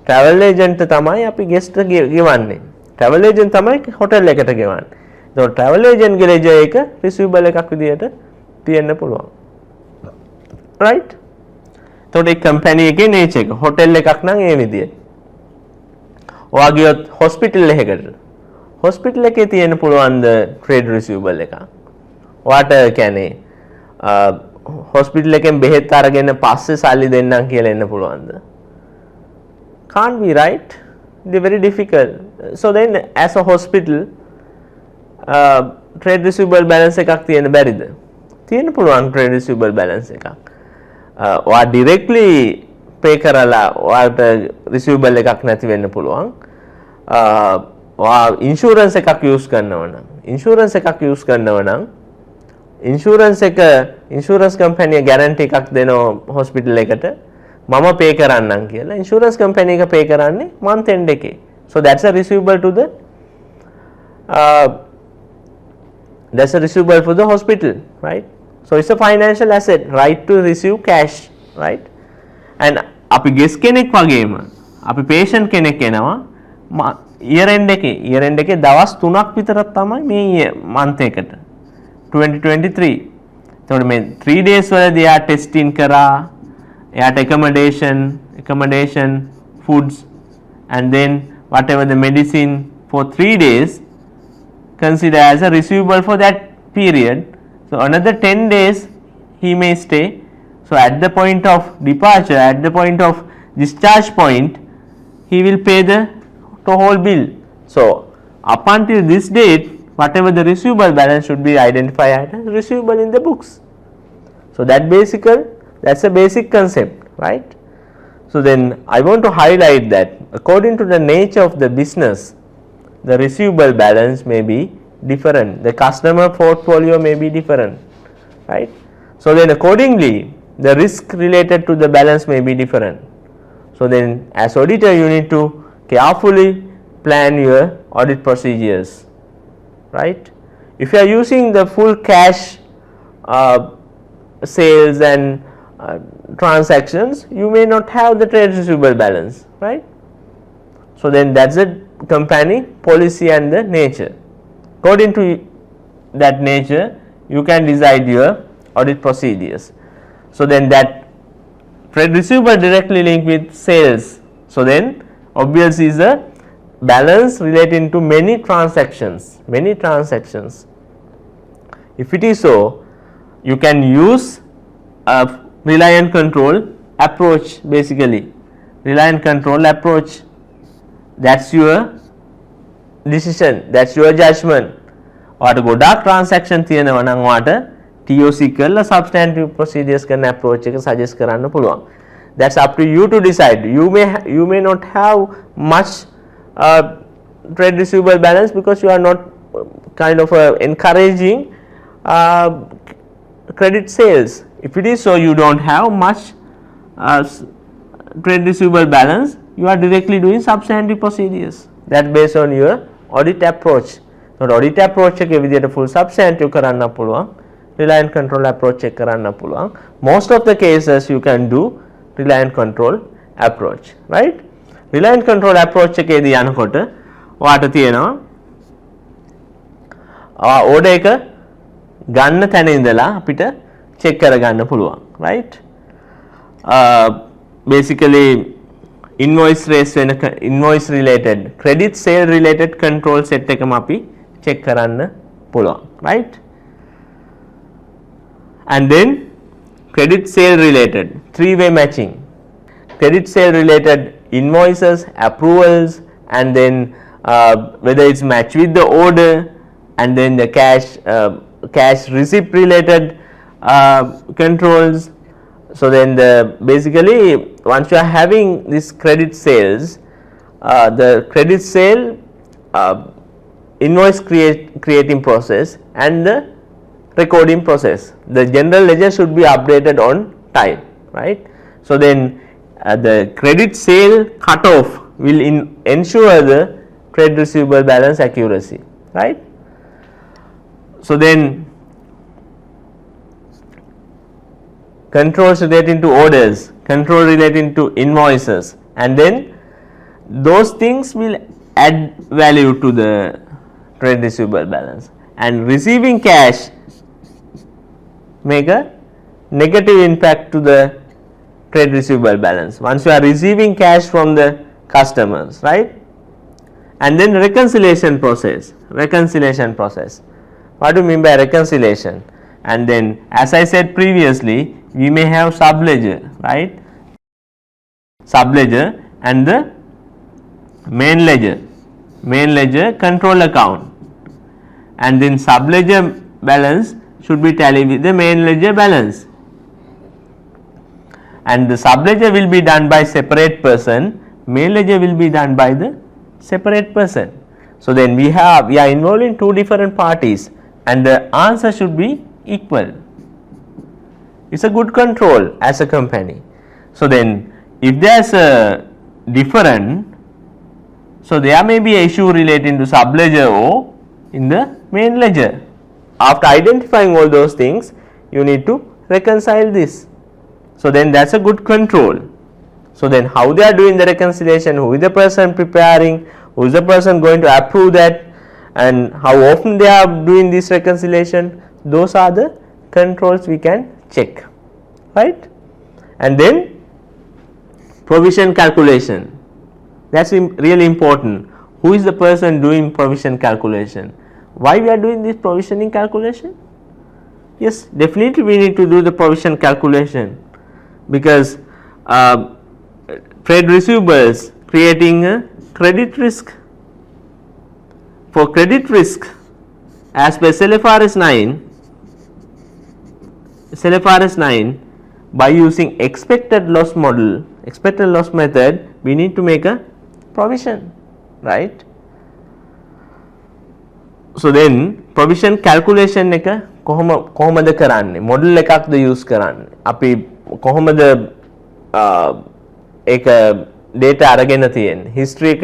travel agent තමයි අපි guest ගෙවන්නේ. travel agent තමයි hotel එකට ගෙවන්නේ. එතකොට travel agent ගේ ledger එක receivable එකක් විදියට තියෙන්න පුළුවන්. right? එතකොට ඒ company එකේ nature එක hotel එකක් නම් ඒ විදියට. ඔයා ගියොත් hospital එකකට. hospital එකේ තියෙන්න පුළුවන් ද trade receivable එකක්. ඔයාට කියන්නේ hospital එකෙන් බෙහෙත් අරගෙන පස්සේ සල්ලි දෙන්නම් කියලා එන්න පුළුවන්ද? Can't be, right? They're very difficult. So then as a hospital trade receivable balance එකක් තියෙන්න බැරිද? තියෙන්න පුළුවන් trade receivable balance එකක්. ඔයා directly pay කරලා ඔයාට receivable එකක් නැති වෙන්න පුළුවන්. ඔයා insurance එකක් use කරනවා නම් insurance company guarantee එකක් දෙනවා hospital එකට මම pay කරන්නම් කියලා. insurance company එක pay කරන්නේ month end එකේ. So that's a receivable to the for the hospital, right? So it's a financial asset, right to receive cash, right? And අපි guest කෙනෙක් වගේම අපි patient කෙනෙක් එනවා year end එකේ දවස් 3ක් විතරක් තමයි මේ month එකට 2023. එතකොට මේ 3 days වලදී යා testing කරා, එයාට accommodation, foods and then whatever the medicine for 3 days consider as a receivable for that period. So another 10 days he may stay. So at the point of departure, at the point of discharge point, he will pay the whole bill. So up until this date, whatever the receivable balance should be identified as receivable in the books. So that's a basic concept, right? So then I want to highlight that according to the nature of the business, the receivable balance may be different, the customer portfolio may be different, right? So then accordingly the risk related to the balance may be different. So then as auditor you need to carefully plan your audit procedures, right? If you are using the full cash sales and transactions, you may not have the trade receivable balance, right? So then that's the company policy and the nature. According to that nature, you can decide your audit procedures. So then that trade receivable directly linked with sales. So then obviously is a balance relating to many transactions. If it is so, you can use a reliant control approach, basically reliant control approach. That's your decision, that's your judgment. ඔයාට ගොඩාක් transaction තියෙනවා නම් ඔයාට TOC කරලා substantive procedures කරන approach එක suggest කරන්න පුළුවන්. That's up to you to decide. You may not have much trade receivable balance because you are not kind of encouraging credit sales. If it is so, you don't have much trade receivable balance, you are directly doing substantive procedures. That based on your audit approach. Not audit approach එක විදියට full substantive කරන්න පුළුවන්. Reliant control approach එක කරන්න පුළුවන්. Most of the cases you can do reliant control approach, right? Reliant control approach එකේදී යනකොට ඔයාට තියෙනවා order එක ගන්න තැන ඉඳලා අපිට check කරගන්න පුළුවන්, right? Basically invoice related, credit sale related control set එකම අපි check කරන්න පුළුවන්, right? And then credit sale related, three-way matching, credit sale related invoices, approvals, and then whether it's matched with the order, and then the cash receipt related controls. So then basically once you are having this credit sales, the credit sale invoice creating process and the recording process, the general ledger should be updated on time, right? So then the credit sale cutoff will ensure the trade receivable balance accuracy, right? So then controls relating to orders, control relating to invoices, and then those things will add value to the trade receivable balance, and receiving cash make a negative impact to the trade receivable balance once you are receiving cash from the customers, right? And then reconciliation process. What do you mean by reconciliation? And then as I said previously, we may have subledger, right? Subledger and the main ledger control account, and then subledger balance should be tallied with the main ledger balance, and the subledger will be done by separate person, main ledger will be done by the separate person. So then we are involving two different parties and the answer should be equal. It's a good control as a company. So then if there's a different, so there may be an issue relating to subledger or in the main ledger. After identifying all those things, you need to reconcile this. So then that's a good control. So then how they are doing the reconciliation, who is the person preparing, who is the person going to approve that, and how often they are doing this reconciliation, those are the controls we can check, right? And then provision calculation, that's really important. Who is the person doing provision calculation? Why we are doing this provisioning calculation? Yes, definitely we need to do the provision calculation because trade receivables creating a credit risk. For credit risk, as per SLFRS 9, by using expected loss method, we need to make a provision, right? So then provision calculation එක කොහොමද කරන්නේ? Model එකක්ද use කරන්නේ? අපි කොහොමද ඒක data අරගෙන තියෙන්නේ? history එක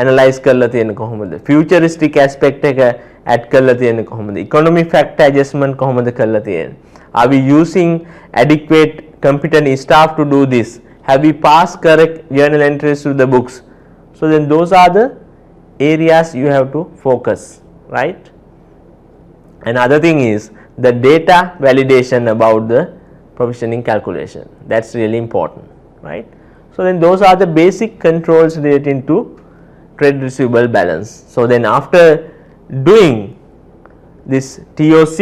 analyze කරලා තියෙන්නේ කොහොමද? futuristic aspect එක add කරලා තියෙන්නේ කොහොමද? economic factor adjustment කොහොමද කරලා තියෙන්නේ? Are we using adequate competent staff to do this? Have we passed correct journal entries to the books? So then those are the areas you have to focus, right? Another thing is the data validation about the provisioning calculation. That's really important, right? So then those are the basic controls relating to trade receivable balance. So then after doing this TOC,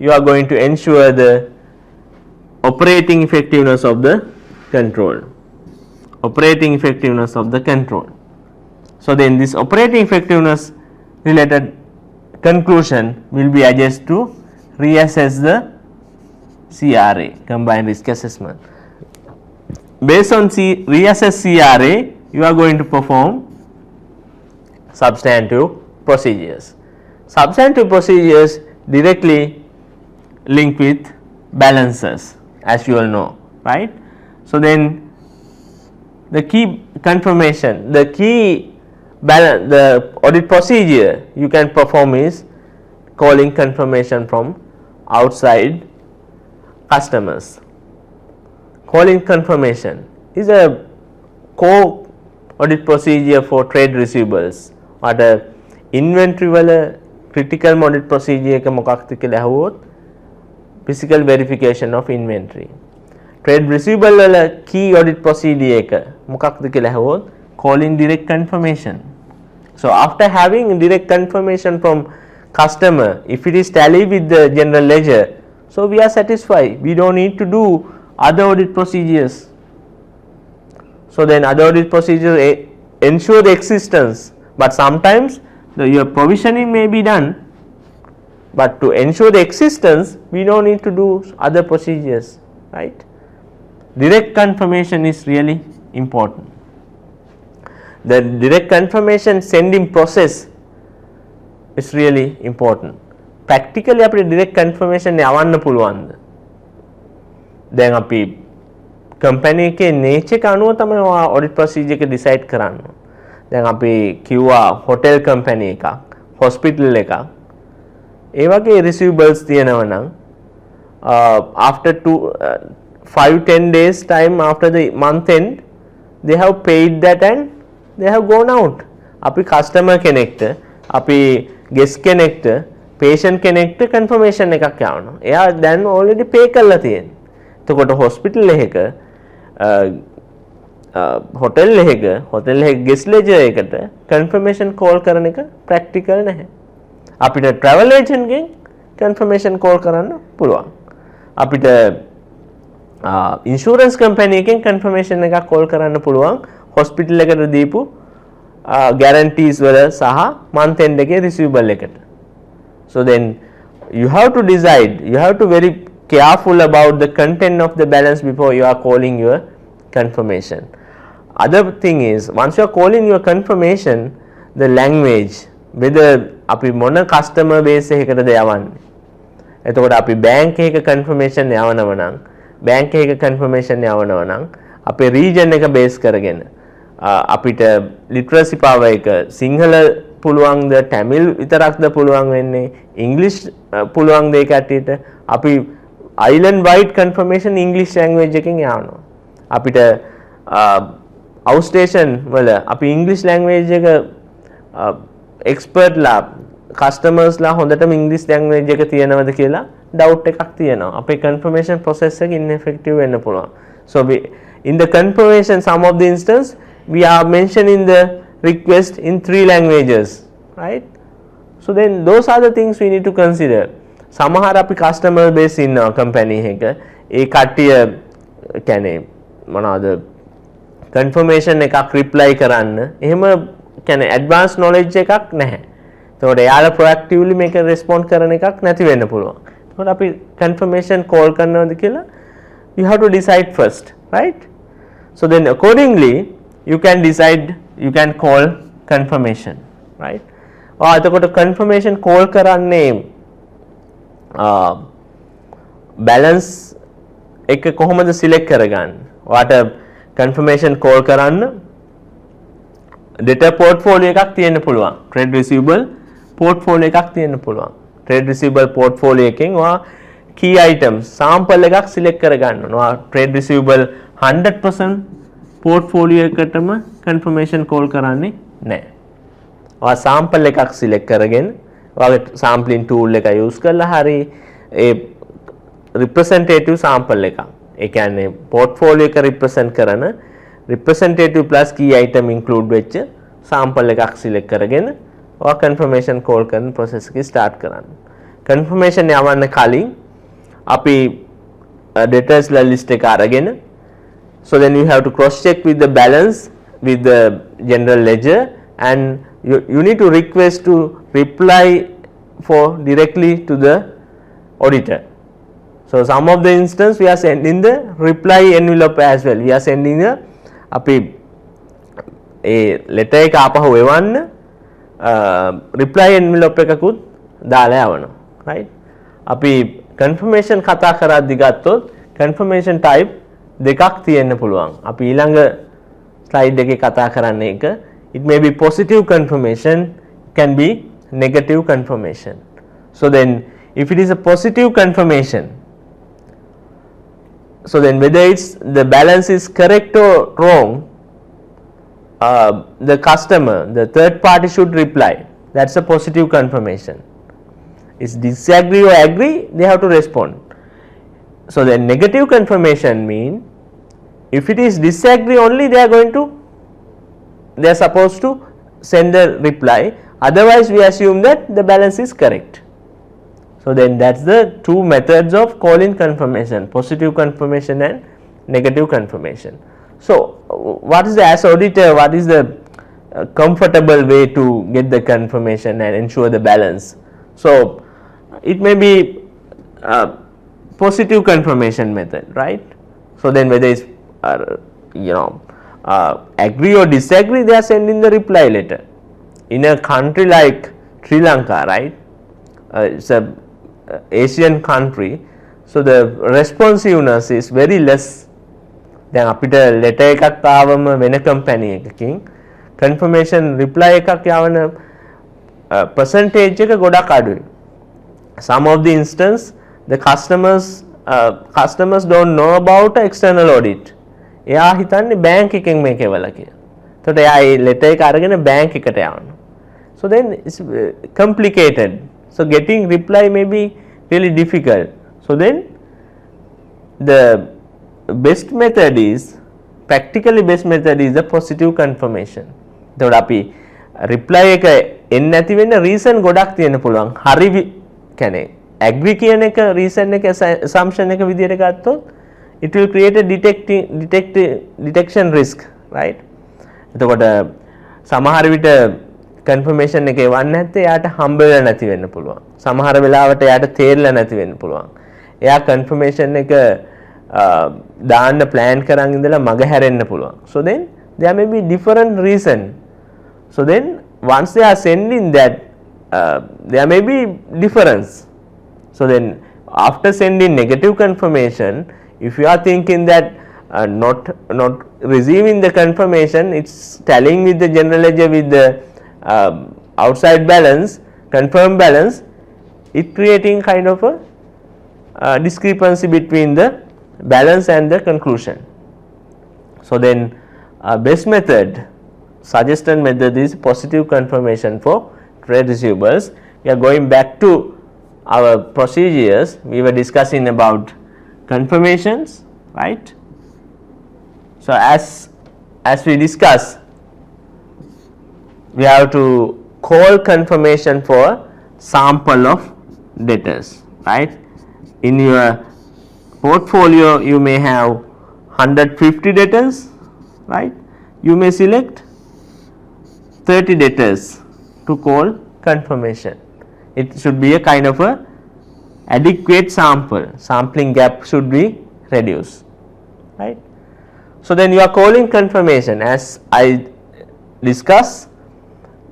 you are going to ensure the operating effectiveness of the control. So then this operating effectiveness related conclusion will be adjusted to reassess the CRA, combined risk assessment. Based on reassess CRA, you are going to perform substantive procedures. Substantive procedures directly link with balances, as you all know, right? So then the key confirmation, the audit procedure you can perform is calling confirmation from outside customers. Calling confirmation is a core audit procedure for trade receivables. What a inventory wala critical audit procedure එක මොකක්ද කියලා අහුවොත් physical verification of inventory. Trade receivable වල key audit procedure එක මොකක්ද කියලා අහුවොත් calling direct confirmation. So after having direct confirmation from customer, if it is tally with the general ledger, so we are satisfied. We don't need to do other audit procedures. So then other audit procedures ensure the existence, but sometimes your provisioning may be done, but to ensure the existence we don't need to do other procedures, right? Direct confirmation is really important. The direct confirmation sending process is really important. Practically අපිට direct confirmation යවන්න පුළුවන්ද? දැන් අපි company එකේ nature එක අනුව තමයි audit procedure එක decide කරන්න. දැන් අපි කිව්වා hotel company එකක්, hospital එකක්. ඒ වගේ receivables තියෙනවා නම් after 5-10 days time after the month end they have paid that and they have gone out. අපි customer කෙනෙක්ට, අපි guest කෙනෙක්ට, patient කෙනෙක්ට confirmation එකක් යවනවා. එයා දැන් already pay කරලා තියෙනවා. එතකොට hospital එකක hotel එකක guest ledger එකට confirmation call කරන එක practical නැහැ. අපිට travel agent ගෙන් confirmation call කරන්න පුළුවන්. අපිට insurance company එකෙන් confirmation එකක් call කරන්න පුළුවන් hospital එකට දීපු guarantees වල සහ month end එකේ receivable එකට. So then you have to decide, you have to very careful about the content of the balance before you are calling your confirmation. Other thing is, once you are calling your confirmation, the language, whether අපි මොන customer base එකකටද යවන්නේ. එතකොට අපි bank එකක confirmation යවනවා නම්, bank එකක confirmation යවනවා නම් අපේ region එක base කරගෙන අපිට literacy power එක සිංහල පුළුවන්ද, tamil විතරක්ද පුළුවන් වෙන්නේ, english පුළුවන්ද ඒ කට්ටියට, අපි island wide confirmation english language එකෙන් යවනවා. අපිට outstation වල අපි english language එක expert ලා customers ලා හොඳටම english language එක තියෙනවද කියලා doubt එකක් තියෙනවා. අපේ confirmation process එක ineffective වෙන්න පුළුවන්. So in the confirmation some of the instance we are mentioning the request in 3 languages, right? So then those are the things we need to consider. සමහර අපි customer base ඉන්නවා company එක, ඒ කට්ටිය කියන්නේ මොනවාද confirmation එකක් reply කරන්න එහෙම කියන්නේ advanced knowledge එකක් නැහැ. එතකොට එයාලා proactively මේක respond කරන එකක් නැති වෙන්න පුළුවන්. එතකොට අපි confirmation call කරනවද කියලා you have to decide first, right? So then accordingly you can decide, you can call confirmation, right? එතකොට confirmation call කරන්නේ balance එක කොහොමද select කරගන්නේ? ඔයාට confirmation call කරන්න data portfolio එකක් තියෙන්න පුළුවන්. trade receivable portfolio එකක් තියෙන්න පුළුවන්. trade receivable portfolio එකෙන් ඔයා key items sample එකක් select කරගන්න ඕන. ඔයා trade receivable 100% portfolio එකටම confirmation call කරන්නේ නැහැ. ඔයා sample එකක් select කරගෙන ඔයාගේ sampling tool එක use කරලා හරි ඒ representative sample එකක්, ඒ කියන්නේ portfolio එක represent කරන representative plus key item include වෙච්ච sample එකක් select කරගෙන ඔයා confirmation call කරන process එක start කරන්න. confirmation යවන්න කලින් අපි debtors list එක අරගෙන, so then you have to cross check with the balance with the general ledger and you need to request to reply for directly to the auditor. So, some of the instance we are sending the reply envelope as well. We are sending a අපි ඒ letter එක ආපහු එවන්න reply envelope එකකුත් දාලා යවනවා, right? අපි confirmation කතා කරද්දි ගත්තොත් confirmation type දෙකක් තියෙන්න පුළුවන්. අපි ඊළඟ slide එකේ කතා කරන්නේ එක, it may be positive confirmation, can be negative confirmation. So then if it is a positive confirmation, so then whether it's the balance is correct or wrong, the customer, the third party should reply. That's a positive confirmation. It's disagree or agree, they have to respond. So then negative confirmation mean if it is disagree only, they are supposed to send the reply. Otherwise we assume that the balance is correct. So then that's the two methods of calling confirmation, positive confirmation and negative confirmation. So what is the, as auditor, what is the comfortable way to get the confirmation and ensure the balance? So it may be positive confirmation method, right? So then whether it's agree or disagree, they are sending the reply letter. In a country like Sri Lanka, right, it's a Asian country, so the responsiveness is very less. Then අපිට letter එකක් ආවම වෙන company එකකින් confirmation reply එකක් යවන percentage එක ගොඩක් අඩුයි. Some of the instance the customers don't know about external audit. එයා හිතන්නේ bank එකෙන් මේක එවලා කියලා. එතකොට එයා ඒ letter එක අරගෙන bank එකට යවනවා. So then it's complicated. So getting reply may be really difficult. So then the best method is, practically best method is the positive confirmation. එතකොට අපි reply එක එන්නේ නැති වෙන්න reason ගොඩක් තියෙන්න පුළුවන්. හරි කියන්නේ agree කියන එක reason එක assumption එක විදියට ගත්තොත් it will create a detection risk, right? එතකොට සමහර විට confirmation එක එවන්න නැත්නම් එයාට හම්බ වෙලා නැති වෙන්න පුළුවන්. සමහර වෙලාවට එයාට තේරෙලා නැති වෙන්න පුළුවන්. එයා confirmation එක දාන්න plan කරන් ඉඳලා මග හැරෙන්න පුළුවන්. So then there may be different reason. So then once they are sending that, there may be difference. So then after sending negative confirmation, if you are thinking that not receiving the confirmation, it's tallying with the general ledger with the outside balance, confirmed balance, it creating kind of a discrepancy between the balance and the conclusion. So then best method, suggested method is positive confirmation for trade receivables. We are going back to our procedures. We were discussing about confirmations, right? So as we discussed, we have to call confirmation for sample of debtors, right? In your portfolio you may have 150 debtors, right? You may select 30 debtors to call confirmation. It should be a kind of a adequate sample, sampling gap should be reduced, right? So then you are calling confirmation, as I discussed,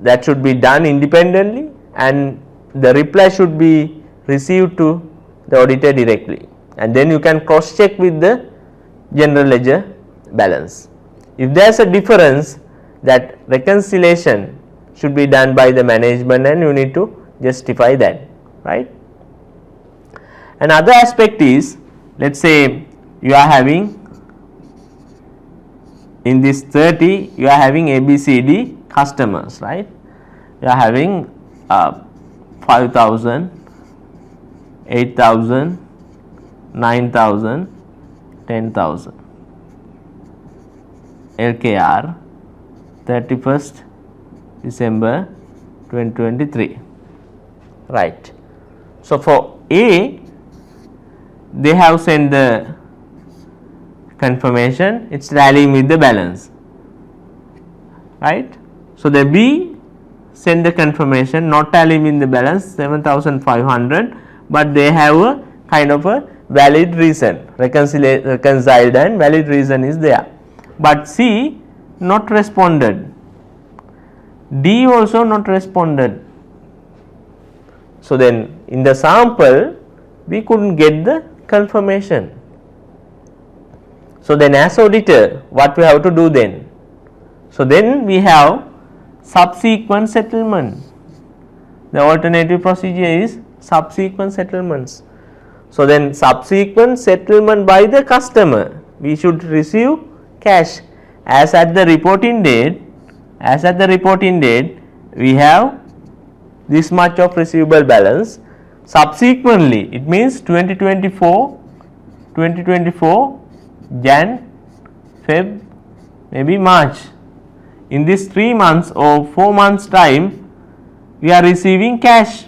that should be done independently and the reply should be received to the auditor directly, and then you can cross check with the general ledger balance. If there is a difference, that reconciliation should be done by the management and you need to justify that, right? Another aspect is, let's say you are having in this 30 you are having ABCD customers, right? You are having 5,000, 8,000, 9,000, 10,000 LKR 31st December 2023, right? So for A, they have sent the confirmation, it's tallying with the balance, right? So the B, send the confirmation, not tallying in the balance 7500, but they have a kind of a valid reason, reconciled and valid reason is there, but C not responded, D also not responded. So then in the sample we couldn't get the confirmation. So then as auditor, what we have to do then? So then we have subsequent settlement. The alternative procedure is subsequent settlements. So then subsequent settlement by the customer, we should receive cash as at the reporting date. As at the reporting date, we have this much of receivable balance. Subsequently, it means 2024 Jan, Feb, maybe March. In this 3 months or 4 months time, we are receiving cash.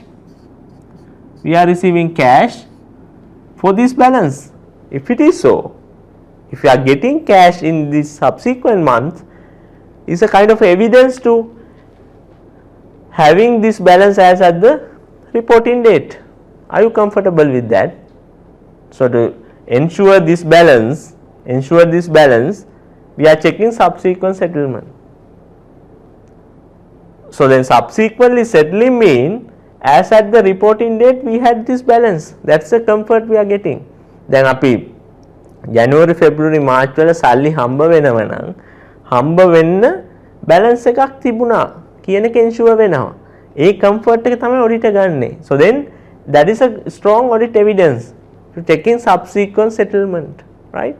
We are receiving cash for this balance. If it is so, if you are getting cash in this subsequent month, is a kind of evidence to having this balance as at the reporting date. Are you comfortable with that? So to ensure this balance, we are checking subsequent settlement. So then subsequently settling mean as at the reporting date we had this balance. That's the comfort we are getting. Then අපි January, February, March වල සල්ලි හම්බ වෙනව නම් හම්බ වෙන්න balance එකක් තිබුණා කියන එක ensure වෙනවා. ඒ comfort එක තමයි auditor ගන්නෙ. So then that is a strong audit evidence to checking subsequent settlement, right?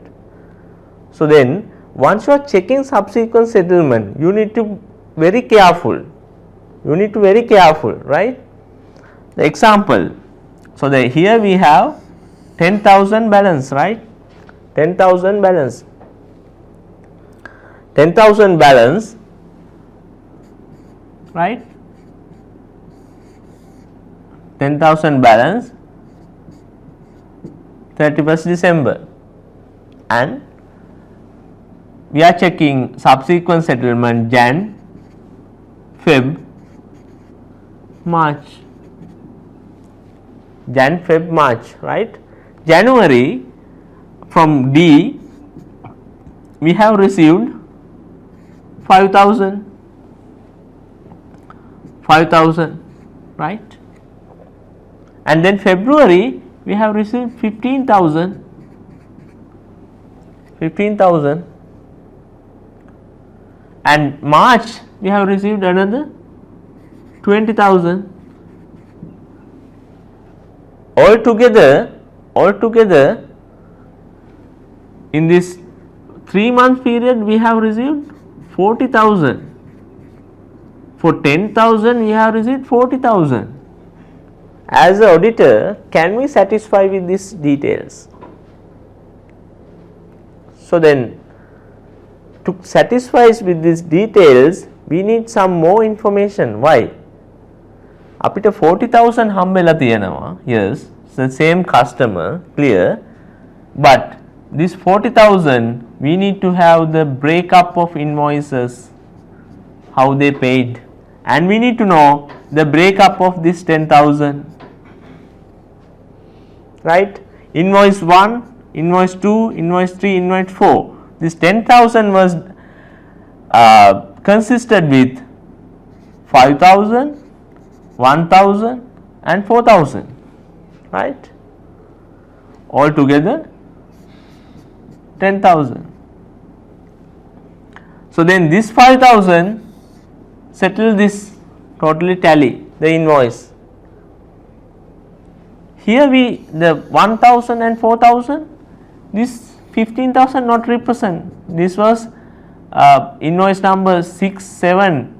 So then once you are checking subsequent settlement, you need to very careful. Right? The example. So here we have 10,000 balance, right? 10,000 balance. 10,000 balance, right? 10,000 balance 31st December, and we are checking subsequent settlement Jan, Feb, March. Jan, Feb, March, right? January, from D we have received 5,000, right? And then February we have received 15,000, and March we have received another 20,000. Altogether in this 3-month period we have received 40,000. For 10,000 we have received 40,000. As an auditor, can we satisfy with these details? So then to satisfy with these details, we need some more information. Why? අපිට 40,000 හම්බෙලා තියෙනවා. Yes, it's the same customer, clear. But this 40,000 we need to have the breakup of invoices, how they paid, and we need to know the breakup of this 10,000, right? Invoice 1, invoice 2, invoice 3, invoice 4. This 10,000 was consisted with 5,000, 1,000 and 4,000, right? Altogether 10,000. So then this 5,000 settle this totally tally the invoice. Here we the 1,000 and 4,000, this 15,000 not represent. This was invoice number 6, 7.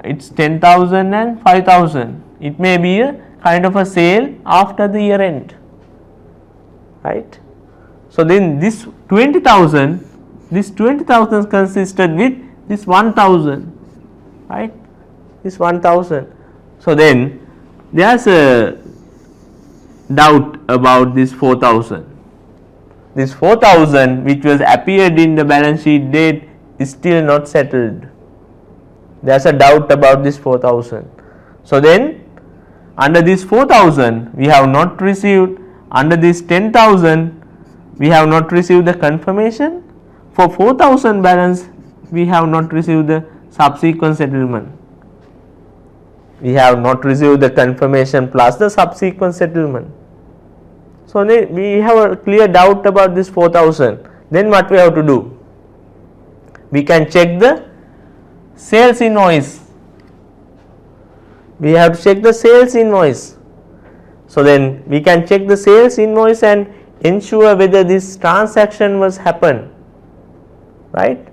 It's 10,000 and 5,000. It may be a kind of a sale after the year end, right? So then this 20,000, this 20,000 consisted with this 1,000, right? This 1,000. So then there's a doubt about this 4,000. This 4,000 which was appeared in the balance sheet date is still not settled. there's a doubt about this 4,000. So then under this 4,000 we have not received, under this 10,000 we have not received the confirmation. For 4,000 balance we have not received the subsequent settlement. We have not received the confirmation plus the subsequent settlement. So we have a clear doubt about this 4,000. Then what we have to do? We can check the sales invoice. We have to check the sales invoice. So then we can check the sales invoice and ensure whether this transaction was happened, right?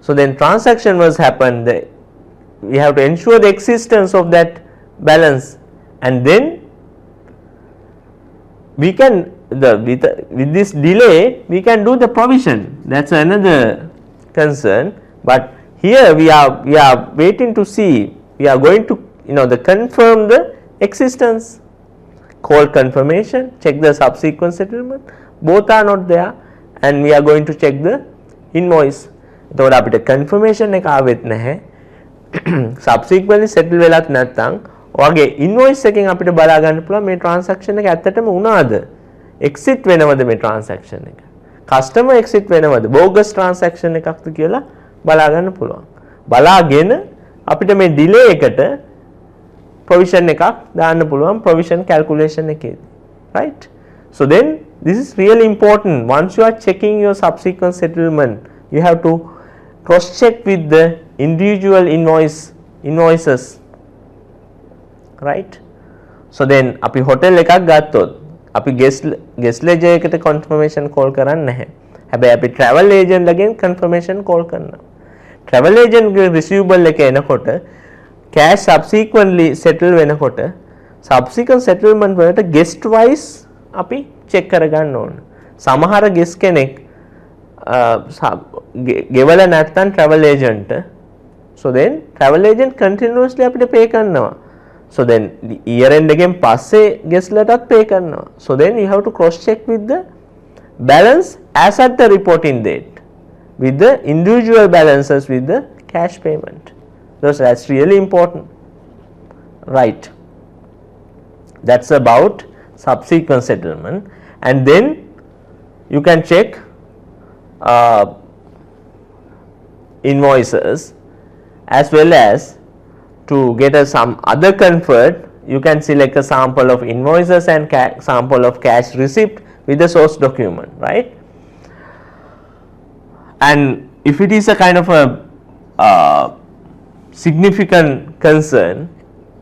So then transaction was happened, we have to ensure the existence of that balance, and then we can with this delay we can do the provision. That's another concern, but here we are waiting to see, we are going to confirm the existence, call confirmation, check the subsequent settlement, both are not there, and we are going to check the invoice. එතකොට අපිට confirmation එක ආවෙත් නැහැ, subsequently settle වෙලත් නැත්නම් ඔයගේ invoice එකෙන් අපිට බලා ගන්න පුළුවන් මේ transaction එක ඇත්තටම වුණාද, exit වෙනවද මේ transaction එක, customer exit වෙනවද, bogus transaction එකක්ද කියලා බලා ගන්න පුළුවන්. බලාගෙන අපිට මේ delay එකට provision එකක් දාන්න පුළුවන් provision calculation එකේදී, right? So then this is really important. Once you are checking your subsequent settlement, you have to cross check with the individual invoices, right? So then අපි hotel එකක් ගත්තොත් අපි guest ledger එකට confirmation call කරන්නේ නැහැ. හැබැයි අපි travel agent ලගෙන් confirmation call කරනවා. travel agent ගේ receivable එක එනකොට cash subsequently settle වෙනකොට subsequent settlement වලට guest wise අපි check කරගන්න ඕන. සමහර guest කෙනෙක් ගෙවල නැත්නම් travel agent, so then travel agent continuously අපිට pay කරනවා. So then year end එකෙන් පස්සේ guest ලටත් pay කරනවා. So then you have to cross check with the balance as at the reporting date with the individual balances with the cash payment. So that's really important, right? That's about subsequent settlement. And then you can check invoices as well as to get some other comfort. You can select a sample of invoices and sample of cash receipt with the source document, right? And if it is a kind of a significant concern,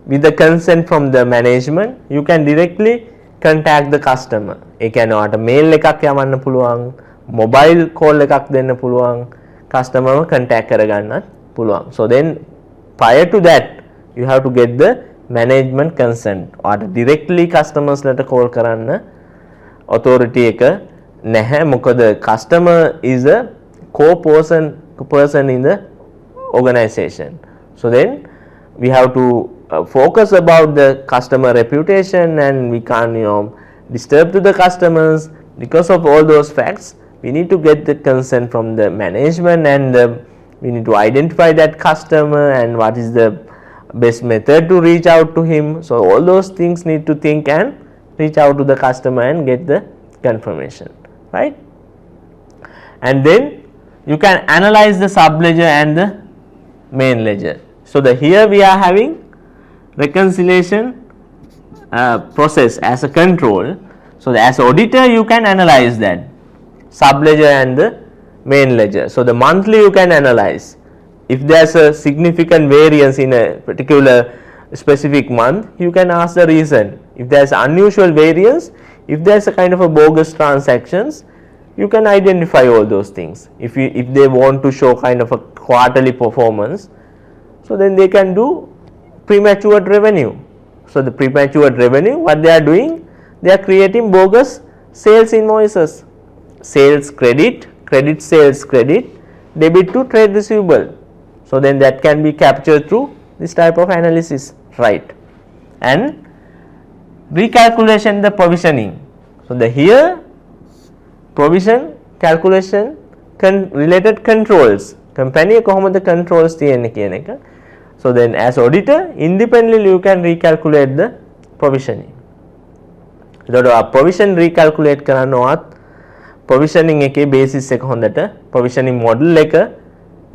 with the consent from the management, you can directly contact the customer. ඒ කියන්නේ ඔයාට mail එකක් යවන්න පුළුවන්, mobile call එකක් දෙන්න පුළුවන්, customer ව contact කරගන්නත් පුළුවන්. So then prior to that you have to get the management consent. ඔයාට directly customers ලට call කරන්න authority එක නැහැ. මොකද customer is a core person in the organization. So then we have to focus about the customer reputation, and we can't disturb to the customers. Because of all those facts, we need to get the consent from the management, and we need to identify that customer and what is the best method to reach out to him. So all those things need to think and reach out to the customer and get the confirmation, right? And then you can analyze the sub ledger and the main ledger. So here we are having reconciliation process as a control. So as auditor you can analyze that sub ledger and the main ledger. So the monthly you can analyze. If there's a significant variance in a particular specific month, you can ask the reason. If there's unusual variance, if there's a kind of a bogus transactions, you can identify all those things. If they want to show kind of a quarterly performance, so then they can do premature revenue. So the premature revenue, what they are doing, they are creating bogus sales invoices, sales credit, credit sales credit, debit to trade receivable. So then that can be captured through this type of analysis, right? And recalculation the provisioning. So here provision calculation related controls, company කොහොමද controls තියෙන්නේ කියන එක. So So then as auditor independently you can recalculate the provisioning. එතකොට provision recalculate කරනවත් provisioning එකේ basis එක හොඳට provisioning model එක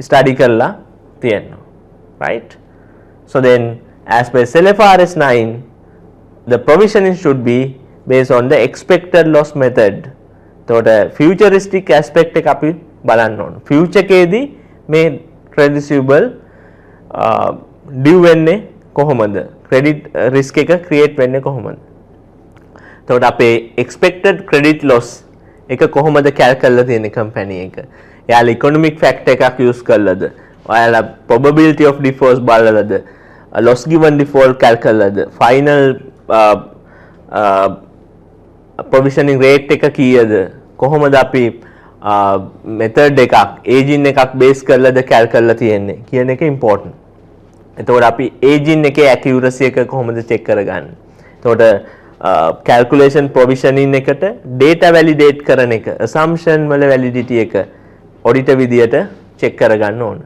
study කරලා තියෙනවා. Right? So then as per SLFRS 9 the provisioning should be based on the expected loss method. එතකොට futuristic aspect එක අපි බලන්න ඕන. future එකේදී මේ credit receivable due වෙන්නේ කොහොමද? credit risk එක create වෙන්නේ කොහොමද? එතකොට අපේ expected credit loss එක කොහොමද calculate කරලා තියෙන්නේ company එක? එයාලා economic factor එකක් use කරලාද? ඔයාලා probability of default බලලාද? loss given default calculate කරලාද? final provisioning rate එක කීයද? කොහොමද අපි method එකක් aging එකක් base කරලාද calculate කරලා තියෙන්නේ කියන එක important. එතකොට අපි aging එකේ accuracy එක කොහොමද check කරගන්නේ? එතකොට calculation provisioning එකට data validate කරන එක assumption වල validity එක auditor විදියට check කරගන්න ඕන.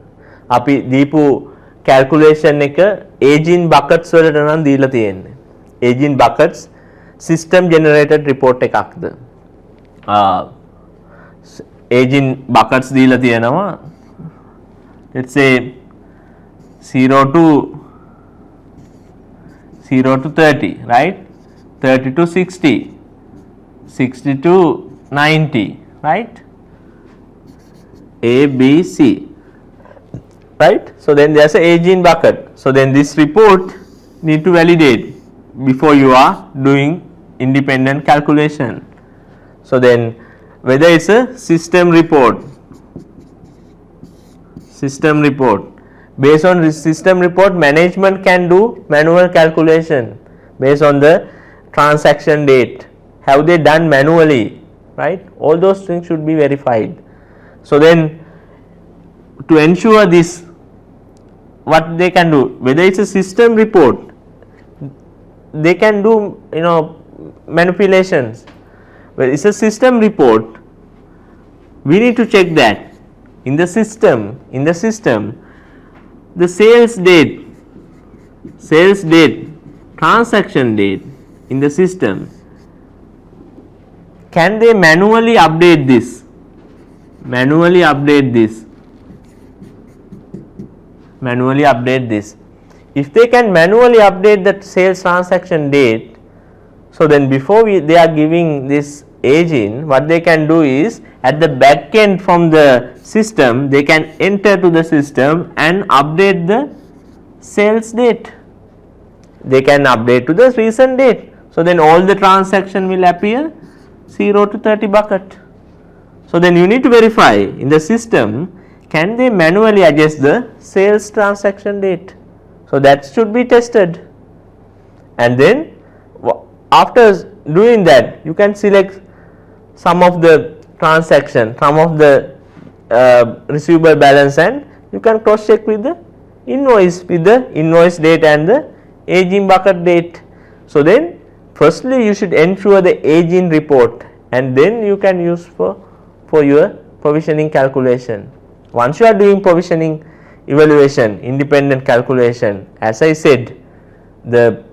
අපි දීපු calculation එක aging buckets වලට නම් දීලා තියෙන්නේ. aging buckets system generated report එකක්ද? aging buckets දීලා තියෙනවා. let's say 0 to 30, right? 30 to 60, 60 to 90, right? A, B, C, right? So then there's a aging bucket. So then this report need to validate before you are doing independent calculation. So then whether it's a system report, based on this system report management can do manual calculation based on the transaction date. Have they done manually, right? All those things should be verified. So then to ensure this, what they can do, whether it's a system report, they can do manipulations. But it's a system report, we need to check that in the system the sales date, transaction date in the system, can they manually update this? If they can manually update that sales transaction date, so then before they are giving this aging, what they can do is at the back end from the system they can enter to the system and update the sales date. They can update to the recent date. So then all the transaction will appear 0 to 30 bucket. So then you need to verify in the system, can they manually adjust the sales transaction date? So that should be tested. And then after doing that, you can select some of the transaction, some of the receivable balance, and you can cross check with the invoice date and the aging bucket date. So then firstly you should ensure the aging report and then you can use for your provisioning calculation. Once you are doing provisioning evaluation, independent calculation, as I said, the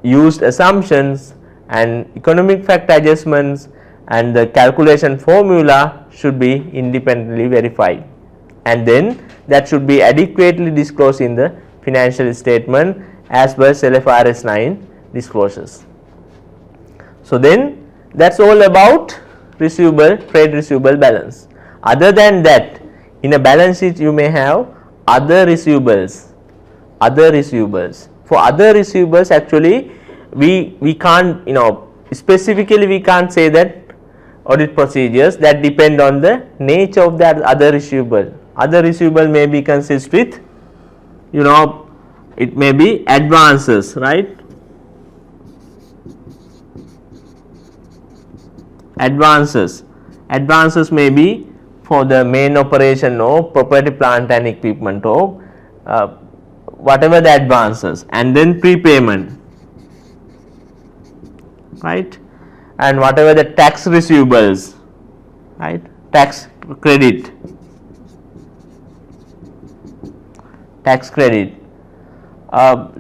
used assumptions and economic factor adjustments and the calculation formula should be independently verified, and then that should be adequately disclosed in the financial statement as per SLFRS 9 disclosures. So then that's all about trade receivable balance. Other than that, in a balance sheet you may have other receivables. For other receivables actually we can't, specifically we can't say that audit procedures, that depend on the nature of that other receivable. Other receivable may be consist with, it may be advances, right? Advances may be for the main operation or property, plant and equipment or whatever the advances, and then prepayment, right? And whatever the tax receivables, right? Tax credit,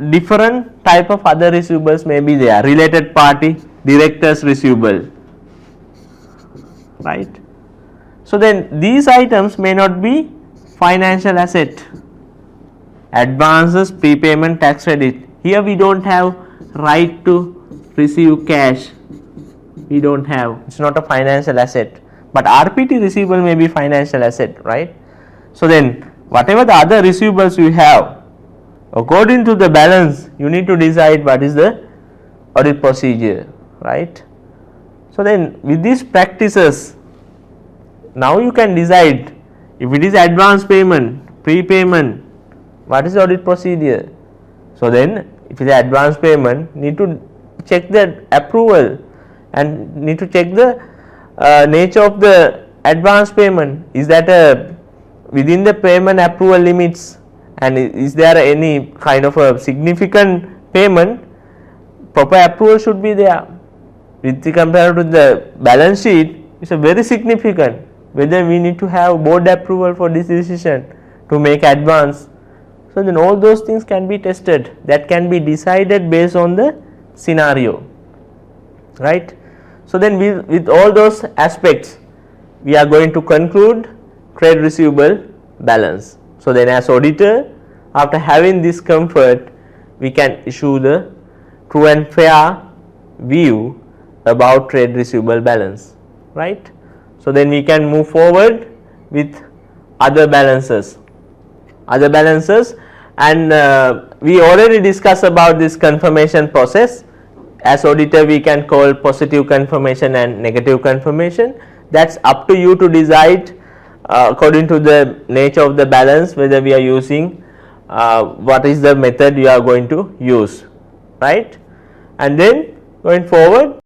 different type of other receivables may be there, related party, directors receivable, right. So then these items may not be financial asset. Advances, prepayment, tax credit, here we don't have right to receive cash, we don't have, it's not a financial asset, but RPT receivable may be financial asset, right. So then whatever the other receivables you have, according to the balance you need to decide what is the audit procedure, right. So then with these practices now you can decide if it is advance payment, prepayment, what is the audit procedure. So then if it is advance payment, need to check the approval and need to check the nature of the advance payment, is that within the payment approval limits, and is there any kind of a significant payment, proper approval should be there. With the compared to the balance sheet, it's a very significant whether we need to have board approval for this decision to make advance. So then all those things can be tested, that can be decided based on the scenario, right. So then with all those aspects we are going to conclude trade receivable balance. So then as auditor, after having this comfort, we can issue the true and fair view about trade receivable balance, right. So then we can move forward with other balances, and we already discussed about this confirmation process. As auditor we can call positive confirmation and negative confirmation, that's up to you to decide according to the nature of the balance whether we are using what is the method you are going to use, right. And then going forward